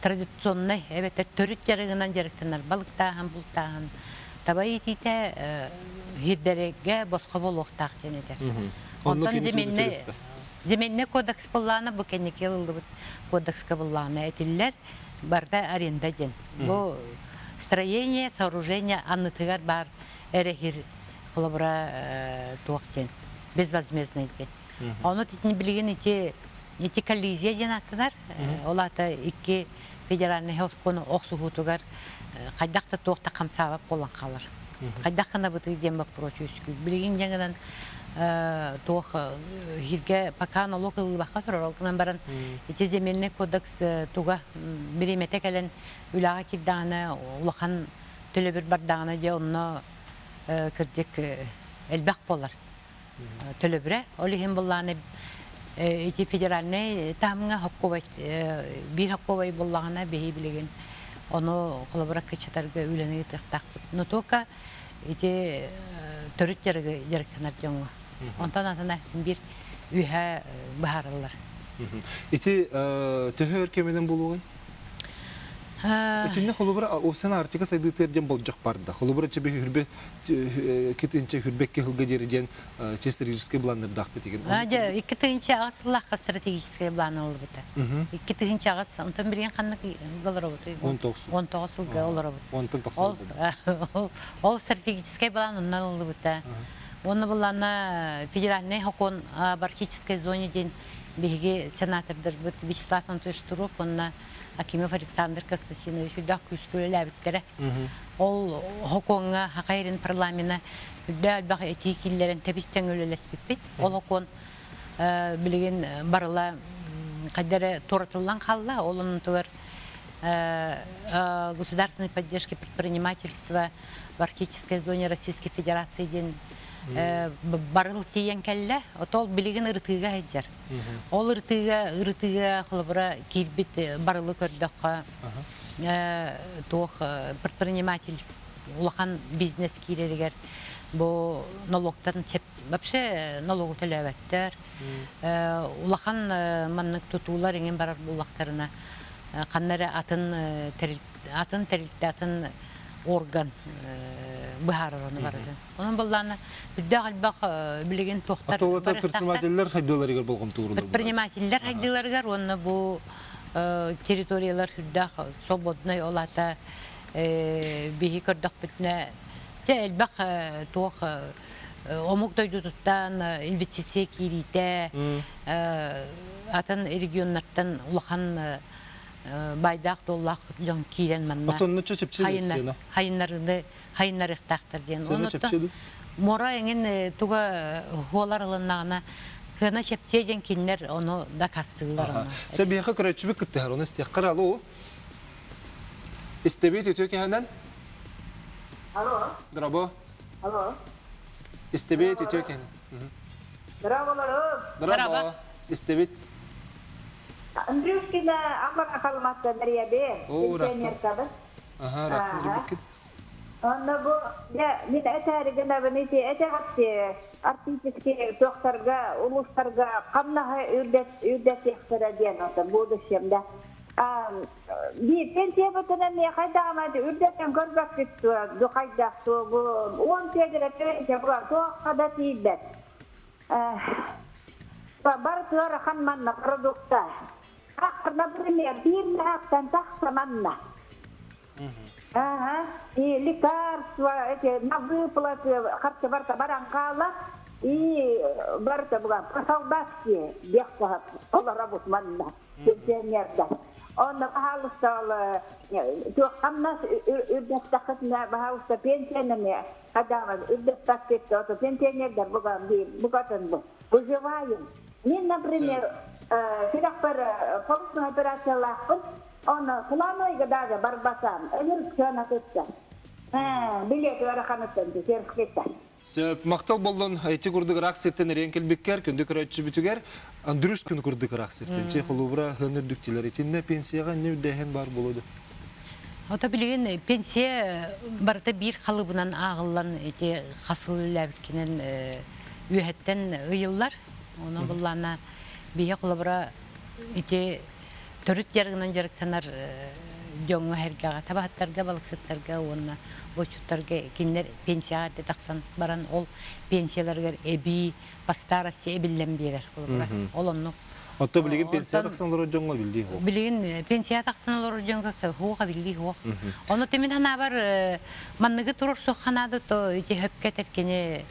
традиционный эбетер төрүт жарыгынан жарыктанар балыктаган бултаган табай итите хиддереге боско болохтак денетер. Онтан Земельный кодекс булланы бу кенеке ылды кодекска булланы этиллер барда аренда ден. Бу строение, сооружение аннытыгар бар эрехир холобра туактен безвозмездный ден. Оны титин билген эти коллизия ден аттылар. Олата икки федеральный законы оксугутугар кайдакта туакта камсабап болан калар. Кайдакына бутый дем вопрос үскү. Билген жаңадан тох хирге пока налог ылбакка туралкынан баран эти земельный кодекс туга биремете келен үлага кирдагана улахан төлөбүр бардагана же онно кирдик элбак болар төлөбүрө олихин булланы эти федеральный тамга хоккобай бир хоккобай буллагана беги билеген ону колобура кычатарга үйленип тактак но только эти төрүт жарыктанар жоңго онтан атына бир үйһә баһарлар. Ити төһөр кемеден булугун? Итинне холубра осана артика сайдытерден болжак барды. Холубра чебе хүрбе кетинче хүрбекке хылга жерден честратегический пландар дак бетеген. Аja иккитинче агыслакка стратегический план болду бета. Иккитинче агыс онтан берген каннык доллар болду. 19 жылга олар болду. Онтан таксал болду. Ол стратегический план ондан болду бета. Оны булана федеральный закон о арктической зоне ден беги сенатордыр Вячеслав Анатольевич Туров, онна Акимов Александр Константинович дак күстүлө биткере. Ол законга хакайрын парламентына дәл баг этикиллерин тебистен өлелеспит. Ол закон билген барыла кадере торатылган халла, олун тугар государственной поддержки предпринимательства в арктической зоне Российской Федерации ден барыл тиен келле, отол билеген ыртыга хеджер. Ол ыртыга холбара кирбит барылы көрдөккө тох предприниматель улахан бизнес киреригер бу налогтан чеп вообще налог төлөбөттөр. Улахан маннык тутуулар эген барар булактарына каннары атын терилтатын орган бахараны барады. Onun балланы бидde албак билеген тохтар. Атолата предпринимательлер хайдыларыгар болгон туурулар. Предпринимательлер хайдыларыгар онны бу территориялар хүддах свободный олата бихи көрдөк битне те албак тох омук дойдуттан инвестиция кирите атын регионнардан улахан байдак доллак жон кирен манна. Атонны чепчелесена. Хайнар ихтактар ден. Оны мора энген туга хуаларылыннагына кына чепчеден кинлер оны да кастылар. Sen bir yakı kırıcı kıttı her onu istiyakar alo. İstebit ötüyor ki hemen. Alo. Bravo. Alo. İstebit ötüyor ki hemen. Bravo. İstebit. Андрюшкина амбага калматта беребе. Пенсионеркабы. Aha, rahatsız bir kit. Onda bu ya mit eterigine beniti eterati artistik doktorga uluslarga qamna ürdet yaxtara diyen ota bu düşümde. Bir pensiya butenen ne qayda amadı ürdetten görbek bittu. Du qayda bu 10 tegire pensiya bu qada tiydet. Barıtlara xanmanna produkta. Akırna premier bir nahtan taxtamanna. И лекарства, эти на выплаты, харча барта баранкала и барта была солдатки, бегала, она работает манна, пенсионерда. Он пожалуйста, то амнас үрдестахтна, пожалуйста, пенсионерами, когда үрдестахтет, то пенсионерда бугатан был. Выживаем. Мен, например, когда полностью операция лахпын, он хланой даже барбасан, элер ксана кытта. Билет вараханаттан серскетта. Сөп мактал болдон айти курдук рак сертен эрен келбеккер күндү көрөтчү бүтүгер андүрүш күн курдук рак сертен че холубра хөнөрдүктилер этинне пенсияга не дехен бар болоду. Ота билген пенсия барда бир калыбынан агыллан эти хасыл ләбиткенен үһәттен ыйыллар. Оны буллана бия кулабра эти төрүт яргынан жарыктанар жоңго хергага табаттарга балыксыттарга онна бочуттарга киндер пенсияга да таксан баран ол пенсияларга эби постарости эбиллен берер кулабра. Ол онну Отто билген пенсия таксанлар жоңго билди. Билген пенсия таксаналар жоңго хуга билди ху. Оны темен ана бар манныгы турur соханады то эти хөпкө теркене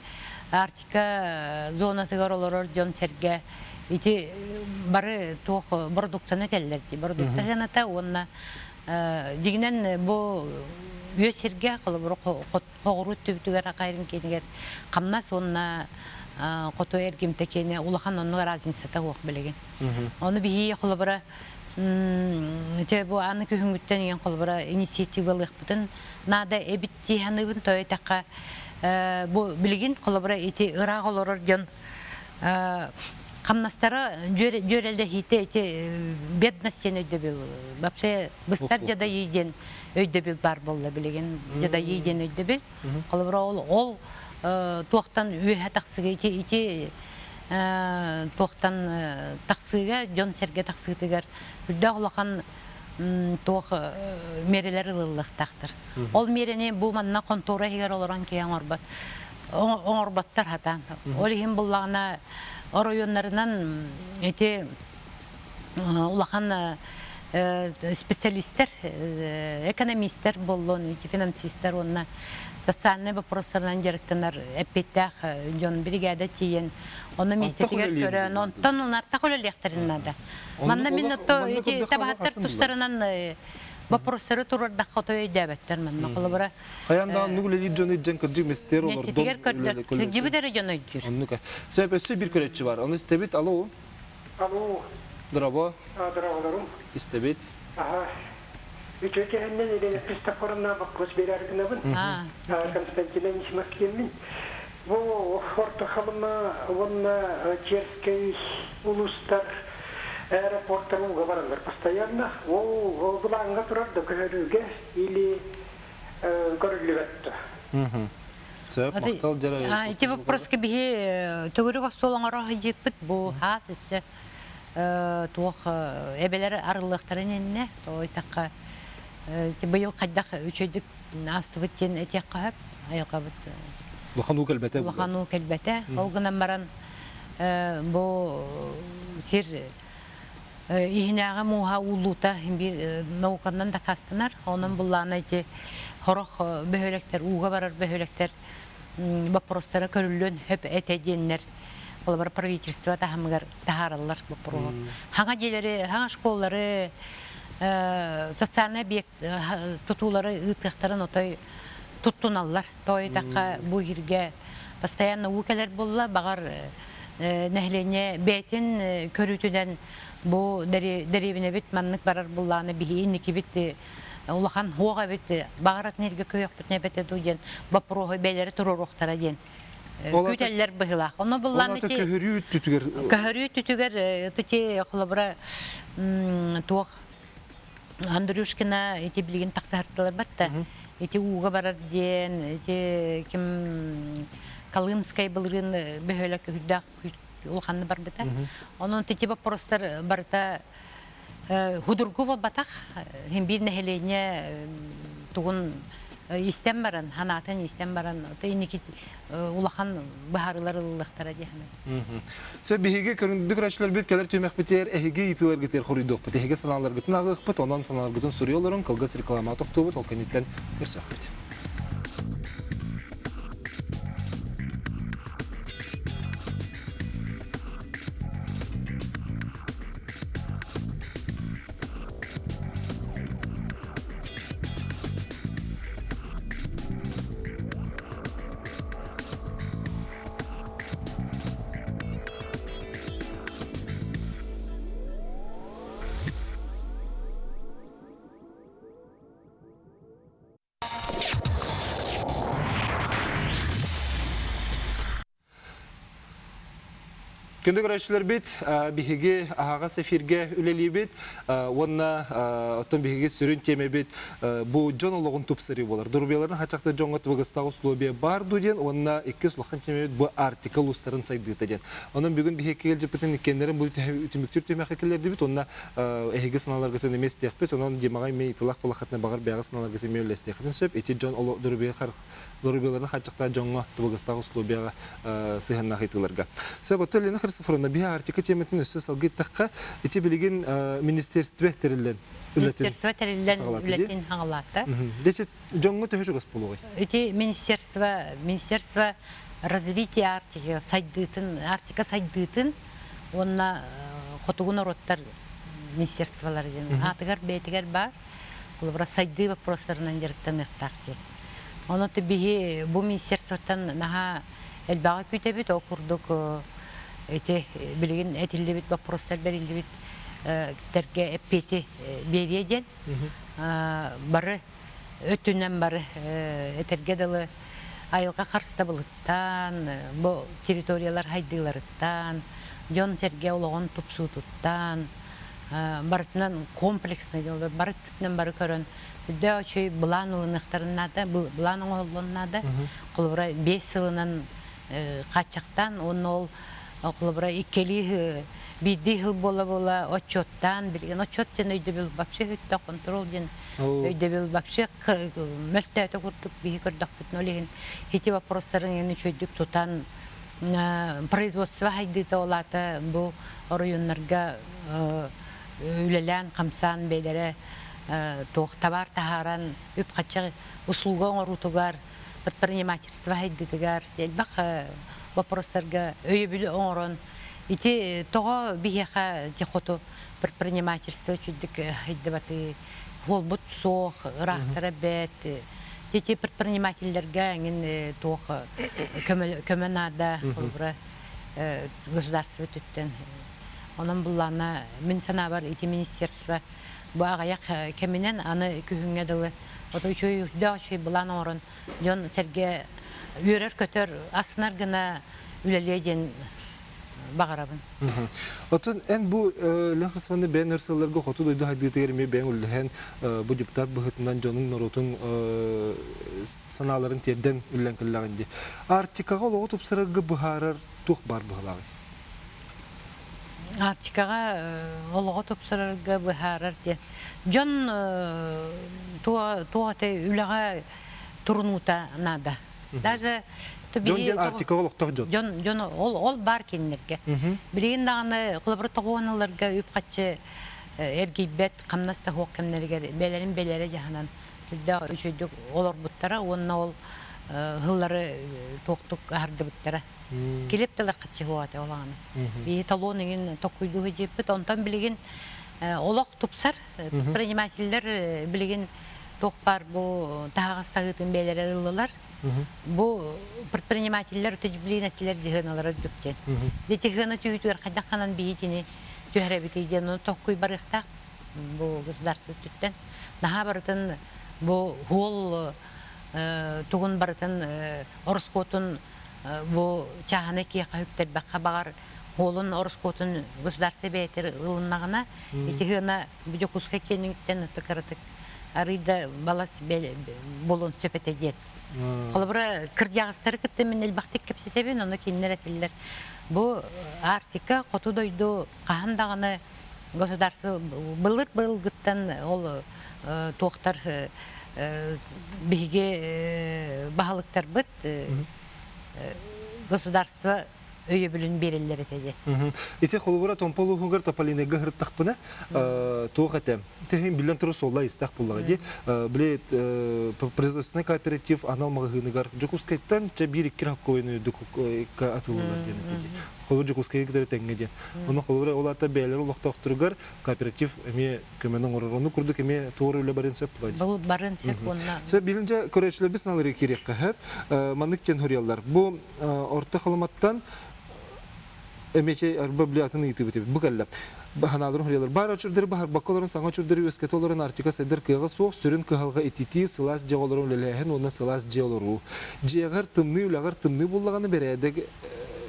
Артика зона тыгаролор жон серге эти бары тох продуктаны теллерди. Продуктаны та онна дигинен бу үесерге кылып когуру түбүтүгөр кайрын кенегер камнас онна кото эргимтекене улахан онну разница та ок билеген. Оны бии кылыбыра те бу аны күнгүттен ген кылыбыра инициативалык бутун нада эбитти ханыбын тойтакка бу билген кылыбыра эти ыраголор жон камнастары жөрелде хите эти бедностен өйдөбү вообще быстар жада ийден өйдөбү бар болду билеген жада ийден өйдөбү кылыбыра ол туактан үйе таксыга ити туактан таксыга жон серге таксыгытыгар бүдө улахан туак мерелер ылылык тактыр. Ол мерене бу манна контора эгер олоран кияң оңорбаттар хатан. Ол хим буллагына районнарынан эти улахан специалисттер, экономисттер боллон, эти финансисттер онна социальный вопростардан жарыктанар эппеттах жон бригада тиен оны местетигер көрөн онтон унар такөлөлектаринада манна минутто эти табахаттар тустарынан вопростары турарда котой дебеттер манна кылыбыра Хаянда нуглели жоны жен кыржык мистер олор местетигер көрдөр жибидер жон өйдүр Оннука сөпөсү бир көрөтчү бар аны истебит алуу Алло. Драво Здравствуйте. истебит Üçüncühünden elini Kristofor'una bakıyoruz bir arkadaşımın. Konstantin'den işmaklemin. Bu ortakalımı onunla Çerskey uluslar aeroportları uğravarlar постоянно. O bulanga durardı körüge ili görülüvetti. Söp maktal jara. Эти вопросы бихи төгөрүк остолоңоро жекпит бу хасысы туох эбелер арылыктарын энне тойтакка быйыл кайдак үчөйдүк астыбыттен этек кап айкабыт Лохану келбете. Лохану келбете. Ол гынан баран бу сир ихнага муха улута бир наукандан да кастынар. Онун булланы эти хорох бөһөлөктөр уга барар бөһөлөктөр вопростары көрүлөн хөп этеденнер. Ол бар правительство тахамгар тахараллар бу про. Хага желери, хага школлары социальный объект тутулары ытыктарын отой туттуналлар. Тойтакка бу жерге постоянно укелер болла багар нехлене бетин көрүтүдөн бу деревине бит маннык барар булланы бихин кибит улахан хуга бит багарат нерге көйөк бит небете дуен бапрого белери туруруктара ден. Күтеллер быгыла. Оны булланы ки көһөрү түтүгөр тити кулабра туак Андрюшкина эти билген таксартылар батта. Эти уга барар ден, эти ким Колымскай былырын бөһөлөк хүддак улханны бар бета. Онун тити вопростар барта худургува батак хем бир нехелене тугун истем баран, ханатын истем баран. Тейники улахан бахарылар ылыктара дехме. Сөп биһиге көрүндүк рачлар бит келер төмөк битер, эһиге итилер гитер хоридок бит. Эһиге саналар гытын агык бит, онан саналар гытын сурыолорун кылгыс реклама токтубут, ол кенеттен көрсөк бит. Күндік көрәшілер бит, бігеге ағаға сәфирге үлелі бит, онна оттан бігеге сүрін теме бит, бұл жон олығын тұпсыры болар. Дұрбелерін хачақты жонға тұбығыстағы ұслубия бар дуден, онна 2 сұлыққан теме бит, бұл артикл ұстарын сайдыйта ден. Оның бүгін бігеге келжі бітін екендерін бұл үтіміктір темеқі келерді бит, онна әйгі сыналар ғытын емес тек бит, онын демағай мей итылақ болақатына бағар бәғі сыналар ғытын мей өлес текетін сөп, еті жон Дұрбелерін хачақты жонға тұбығыстағы ұслубияға сыйғанна қайтыларға. Сөп, отелені Христофоровна, бия артика теметін өсі салғы таққа, еті білеген министерстве терілен үлетін. Министерство терілен үлетін хаңылаты. Дече, жоңғы төхі жүгіс болуғай? Еті министерство развития артика сайдытын, онына қотығын ороттар министерстволар ден. Атығар, бәйтігер бар, бұл сайды вопростарынан жеріктен ұқтақты. Оны бігі бұл министерствоттан наға әлбаға көйтебет, оқырдық білген әтілі бет, вопростар бәрілі бет, терге әппеті береден, бары, өттінен бары, әтерге дылы айылға қарсыда бұлыттан, бұл территориялар хайдыларыттан, жон терге олығын тұпсутыттан, барытынан комплексный жолдар, барытынан бары көрін, Үдді өчөй бұлан ұлынықтарынады, бұлан ұлынады, құлыбыра 5 сылынан қатшақтан, оны ол құлыбыра 2 биді ғыл бола-бола отчоттан, білген отчот ден өйді біл бапшы, өтті контрол ден өйді біл бапшы, мөлті өті күрдік, бігі күрдік бүтін олеген, хеті вопростарын ені чөйдік тұтан производство хайдыта олаты, бұл орыйынларға үлелән, қамсан, бейлері, табар тахаран үп қатчы услуган орутугар предпринимательство хайдытыгар элбак вопростарга өйө бүлү оңорон ити того бияха жехоту предпринимательство чүддик хайдыбаты холбут соох рахтара бет тити предпринимательлерге аңин тоох көмөнада холбура государство түттен онун буллана мен санабар ити министерство bu ağayak keminen anı kühünge dalı. O da üçü bulan orun. Jon serge ürer kötör asınar gına üleleyecen bağırabın. Otun en bu Hristoforovna ben örsellerge hotu doydu haydi terimi ben ülhen bu deputat bıhıtından Jon'un norotun sanaların terden üllen kıllağındı. Artikaga oluğu topsararge bıharar tuğ bar bıhalağı. Артикаға олығы топсырарға бұхарар де. Жон туғаты үліға тұрынута нада. Жон ден артикаға олықтағы жон? Жон ол бар кенлерге. Білеген дағаны құлыбыр тоғуаныларға өп қатшы әргейбет қамнаста хоқ кемлерге бәлерін жағынан үшөйдік олар бұттара, онына ол ғыллары тоқтық арды бұттара. Келеп талар қатшы хуаты олағаны. Бейі талоныңын тоққойдығы жеппіт, онтан білеген олақ тұпсар, предпринимательдер білеген тоқ бар бұл тағастағытын бәлері ұлылар. Бұл предпринимательдер өте білеген әттілер дегіналары дүктен. Деті ғына түйітігер қайдаққанан бейетіне түйәрәбетейден оны тоққой барықтақ бұл государство түттен. Наға барытын бұл ғол тұғын барытын орыскотын bu çağına ki hüktet bakka bağır holun oroskotun gosdarse beter ılınağına etihina bu kuska keningten tıkaratık arida balas bolon sepete jet. Qalbra kırjağıstары kıttı men elbaqtik kapsitebin onu kinler etiller. Bu artika qotu doydu qahandağını gosdarse bılgıttan ol toqtar bihge bahalıktar bit государство өйө бүлүн берелер этеди. Ите холбура томполу хугар тапалине гахыр тахпына тоохатем. Техин билен туру солла истах буллагы. Блет производственный кооператив анал магыгыгар жокускайттан че бир кирак койну дука атылылар денетеди. Холбур жокускай кидер тенгеден. Оны холбура олата бейлер улуктактыргар кооператив эме көмөнүн орону курдук эме тоору эле барын сөп булады. Бул барын сөп онна. Сөп билинже көрөчүлөр биз налары керек кахып. Мандык ченхориялар. Бу орта халыматтан эмече библиотеканы итеп битеп. Бу келле. Баханаларын хориялар. Бар очурдары бар баккаларын саңа чурдары өскетоларын артика седер кыга соқ сүрүн кыгалга итити сылас жеолорун лелехен онна сылас жеолору. Жегар тымны улагар тымны буллаганы бередек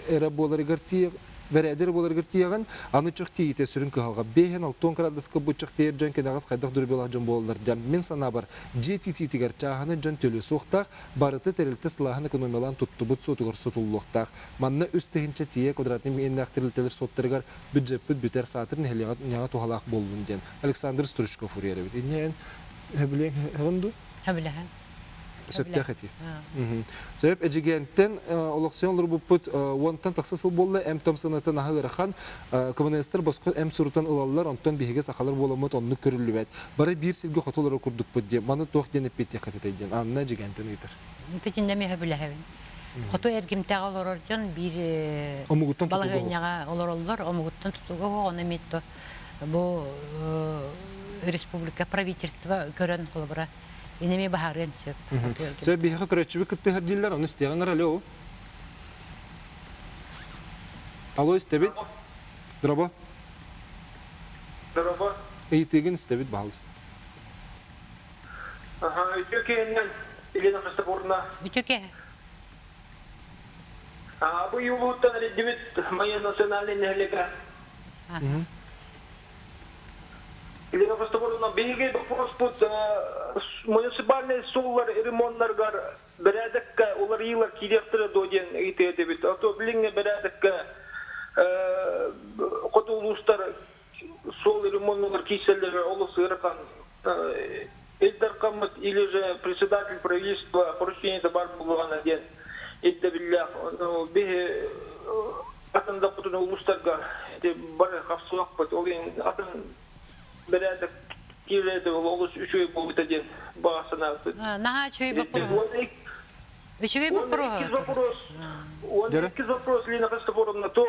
эра боларыгар ти бәрәдер боларгыр тияган, аны чөкти ите сүрін кыгалга. Бейхен 6 градуска бучак тейер жөн кенагас кайдак дурбела жон болдыр. Мен сана бар. GTT-тигер чаханы жон төлі соқтақ, барыты терилте сылахын экономиялан тутту бут сотугар сотуллуқтақ. Манны үстехинче тие квадратным еннақ терилтелер соттыргар бюджет бүтер сатырын хелеға тухалақ болуын ден. Александр Стручков урері бит. Иннен білең ғынду? Хабилахан. Сөптәхети. Сөп эжигенттен олоксионлар буппут онтан таксасыл болла эм томсынатын ахырахан коммунисттер боско эм сурутан ылаллар онтан биһиге сакалар боламыт онну көрүлүбөт. Бары бир силге хотолор курдук бут де. Маны тох денеп беттехетеден. Анна жигенттен ыйтыр. Течиндеме хабилахан. Хото эргимтага олороржон бир омугуттан балагыняга олороллор омугуттан тутуго оны метто. Бу республика правительство көрөн холбара. Инеме бахарен сөп. Сөп биһиге көрөчүбү кытты хардиллер аны истегенер алё. Алло, истебит? Драба? Драба? Эйтеген истебит баалысты. Ага, үтөкенен Елена Христопоровна. Үтөке. Бу юлуттан реддимит моя национальная нелега. Елена Христопоровна, беги вопрос под муниципальные суллар и ремонтларгар берәдеккә улар йыллар кирәктер доден итәде бит. Ато билеңне берәдеккә котулуштар сол ремонтлар киселләр олысы ракан Эльдар Камат или же председатель правительства поручение бар булган ден. Идде биллах, бе атында кутун улуштарга де бар хавсулак бит. Олин атын берәдек киләде олус үчөй булып ден багасына. Наха чөй бапыру. Үчөй бапыру. Вопрос Лина Христопоровна, то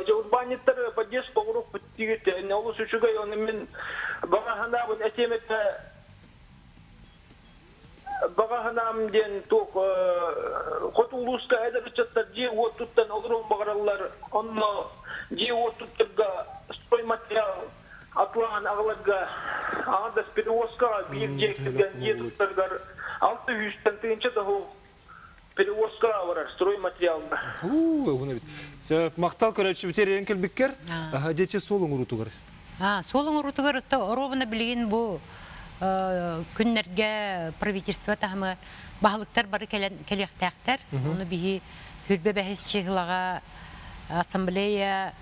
урбаниттер поддержка урок тигете, не олус үчөй он мен багахана бу этемете багаханам ден ток котулуска эдебичаттар же оттуттан олрон багаралар онно же оттуттарга стройматериал атлан агаларга анда перевозка бир жектирген жетуттаргар 600 тыйынча да перевозка бар стройматериалда. Уна бит. Сөп мактал көрөчү битер энкел биккер. Дече солуң урутугар. Солуң урутугар ровно билген бу күннәргә правительство тәһәме баһалыктар бары келектәктәр. Уны бихи хүрбе бәһисчеглага ассамблея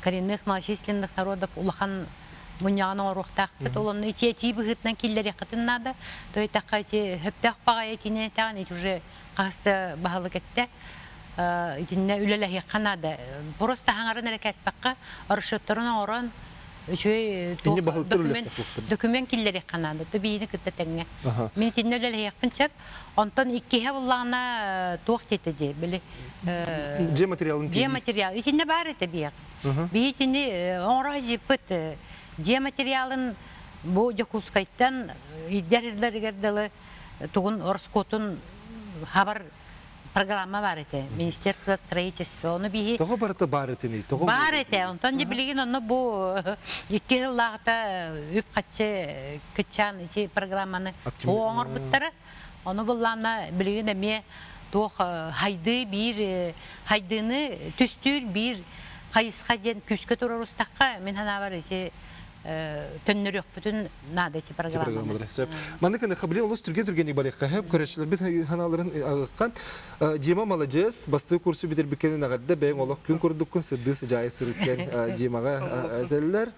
коренных малочисленных народов улахан муньяна рухтак бит олны ити бигитнән килләр якытыннада. Той тәкъати хәптәк пагайтине тәгъни уже каста баһалык әтте. Итинне үләлә яканада. Просто хаңарын рәкәспәккә аршыттырын оран Үчөй документ киллер яканада, то бийни кыттатаңга. Мен тиннелер якпынчап, онтон иккеһе буллана туак тетеде, биле. Же материалын тин. Же материал. Итинне бар эте бияк. Бийни оражи пыт. Же материалын бу жокускайттан идерлергердели тугун орскотун хабар программа бар эте. Министерство строительства. Оны бии. Того барыта бар этени. Бар эте. Онтон же билген оны бу икки жылларда үп катчы кытчан ичи программаны оңор буттары. Оны буллана билген эме тох хайды бир хайдыны түстүр бир кайыска ден күскө турурустакка мен хана бар ичи төннөрөк бүтүн надачы программа. Мандык аны хабли улус түрген барык кахып көрөчлөр бит ханаларын агыккан. Дима молодец, басты курсы битер бикенен агырда бең олок күн көрдүк күн сырдысы жай сырыткан Димага этеллер.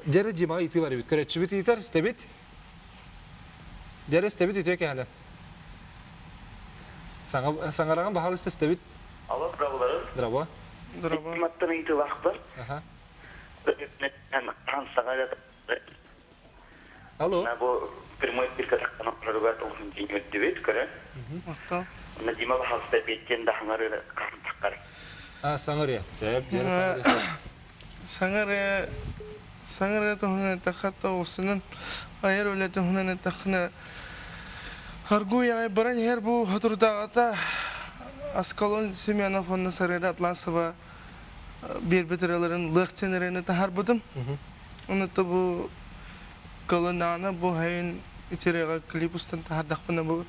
Жары Дима ити бар бит көрөчү бит итер стебит. Жары стебит итек аны. Саңараган бахал стебит. Алло, браволар. Браво. Браво. Маттан ити вакыт. Алло. Набо прямой эфир катакана прорват олхун деңгөт дебет көрө. На Дима бахалста беттен да хаңары картаккар. Саңария. Саңария тохна тахата усунун айыр өлөтө хунан тахна харгу яй баран хербу хатурдагата Аскалон Семенов онны сарайда Атласова bir bitirelerin lıhtçenlerini tahar budum. Onu da bu kolonana bu hayın içeriye klip ustan tahaddak bana bu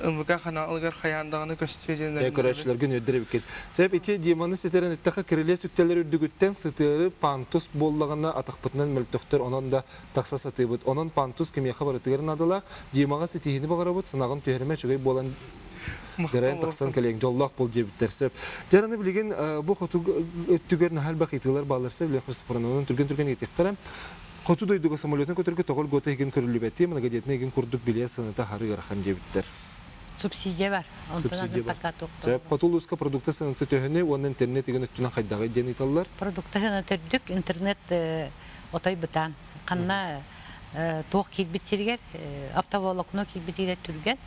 ılmıka kanalgar hayandağını göstereceğinden. Көрәчләр гөн өддереп кет. Сәбәп ите Диманы сетерен иттәхә киреле сүктәләр үрдүгүттән сытыры пантус боллагына атакпытнан мөлтөктөр онон да такса сатыбыт. Онон пантус кимия хабары тигерен адылак Димага сетихини багарабыт сынагын төһөрмә чөгөй болан гәрән таксан келең жоллак бул дебиттер сәбәп. Жараны билген бу хоту өттүгөр нахал бакыйтылар баларса биле Христофорнон түргөн этиккәрәм. Хоту дойдуга самолетны көтөргө тогол гота еген көрүлүбәти, мына гадетне еген курдук биле сыныта хары гархан дебиттер. Субсидия бар. Субсидия бар. Сәбәп котулуска продукты сынты төһөне, оның интернет еген өттүнә хайдагы ден италлар. Продукты гына төрдүк, интернет отай бутан. Канна тоқ килбитсергер, автоволокно килбитиге түрген.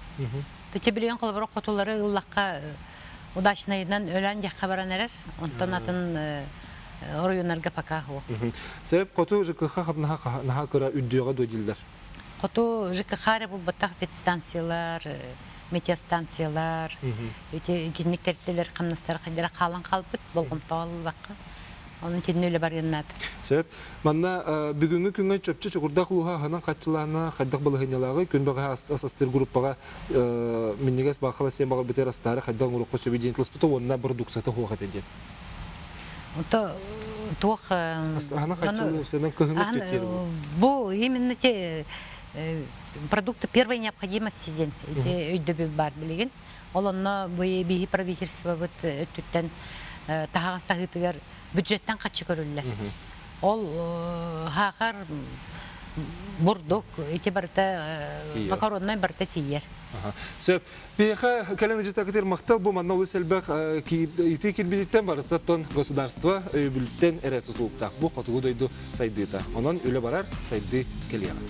Төте билген кылбыр котулары уллакка удачнайдан өлән жакка баранар, онтан атын районнарга пока хо. Сәбәп коту ЖКХ хабнаха наха кыра үддүгә додиллар. Коту ЖКХ бу баттак станциялар, метеостанциялар, этинник тертлер камнастар кадәр калан калбыт болгон талбакка. Onun için öyle var yanına. Sebep, manna bugünkü günge çöpçü çukurda kuluha hanan kaççılarına kaddak balığınaları gün bağı asastır grupaga minniges bakala sen bağı biter astarı kaddan grup söbidin tlaspıta onna produksiyata huakat edin. Ото тух hanan kaççılı senden kahımet tütüyor. Bu именно те продукты первой необходимости ден. Өйдө бар билеген. Олонно бу бии правительство вот өттүттен тагастагытыгар бюджеттен качы көрүллөр. Ол хакар бурдук эти барта макаронный барта тиер. Себеп, бияха кален житакытыр мактал бу манна улус элбак ки итекил билеттен барта тон государство өйбүлтен эре тутулуктак. Бу котугу дойду сайдыта. Онон үлө барар сайды келияга.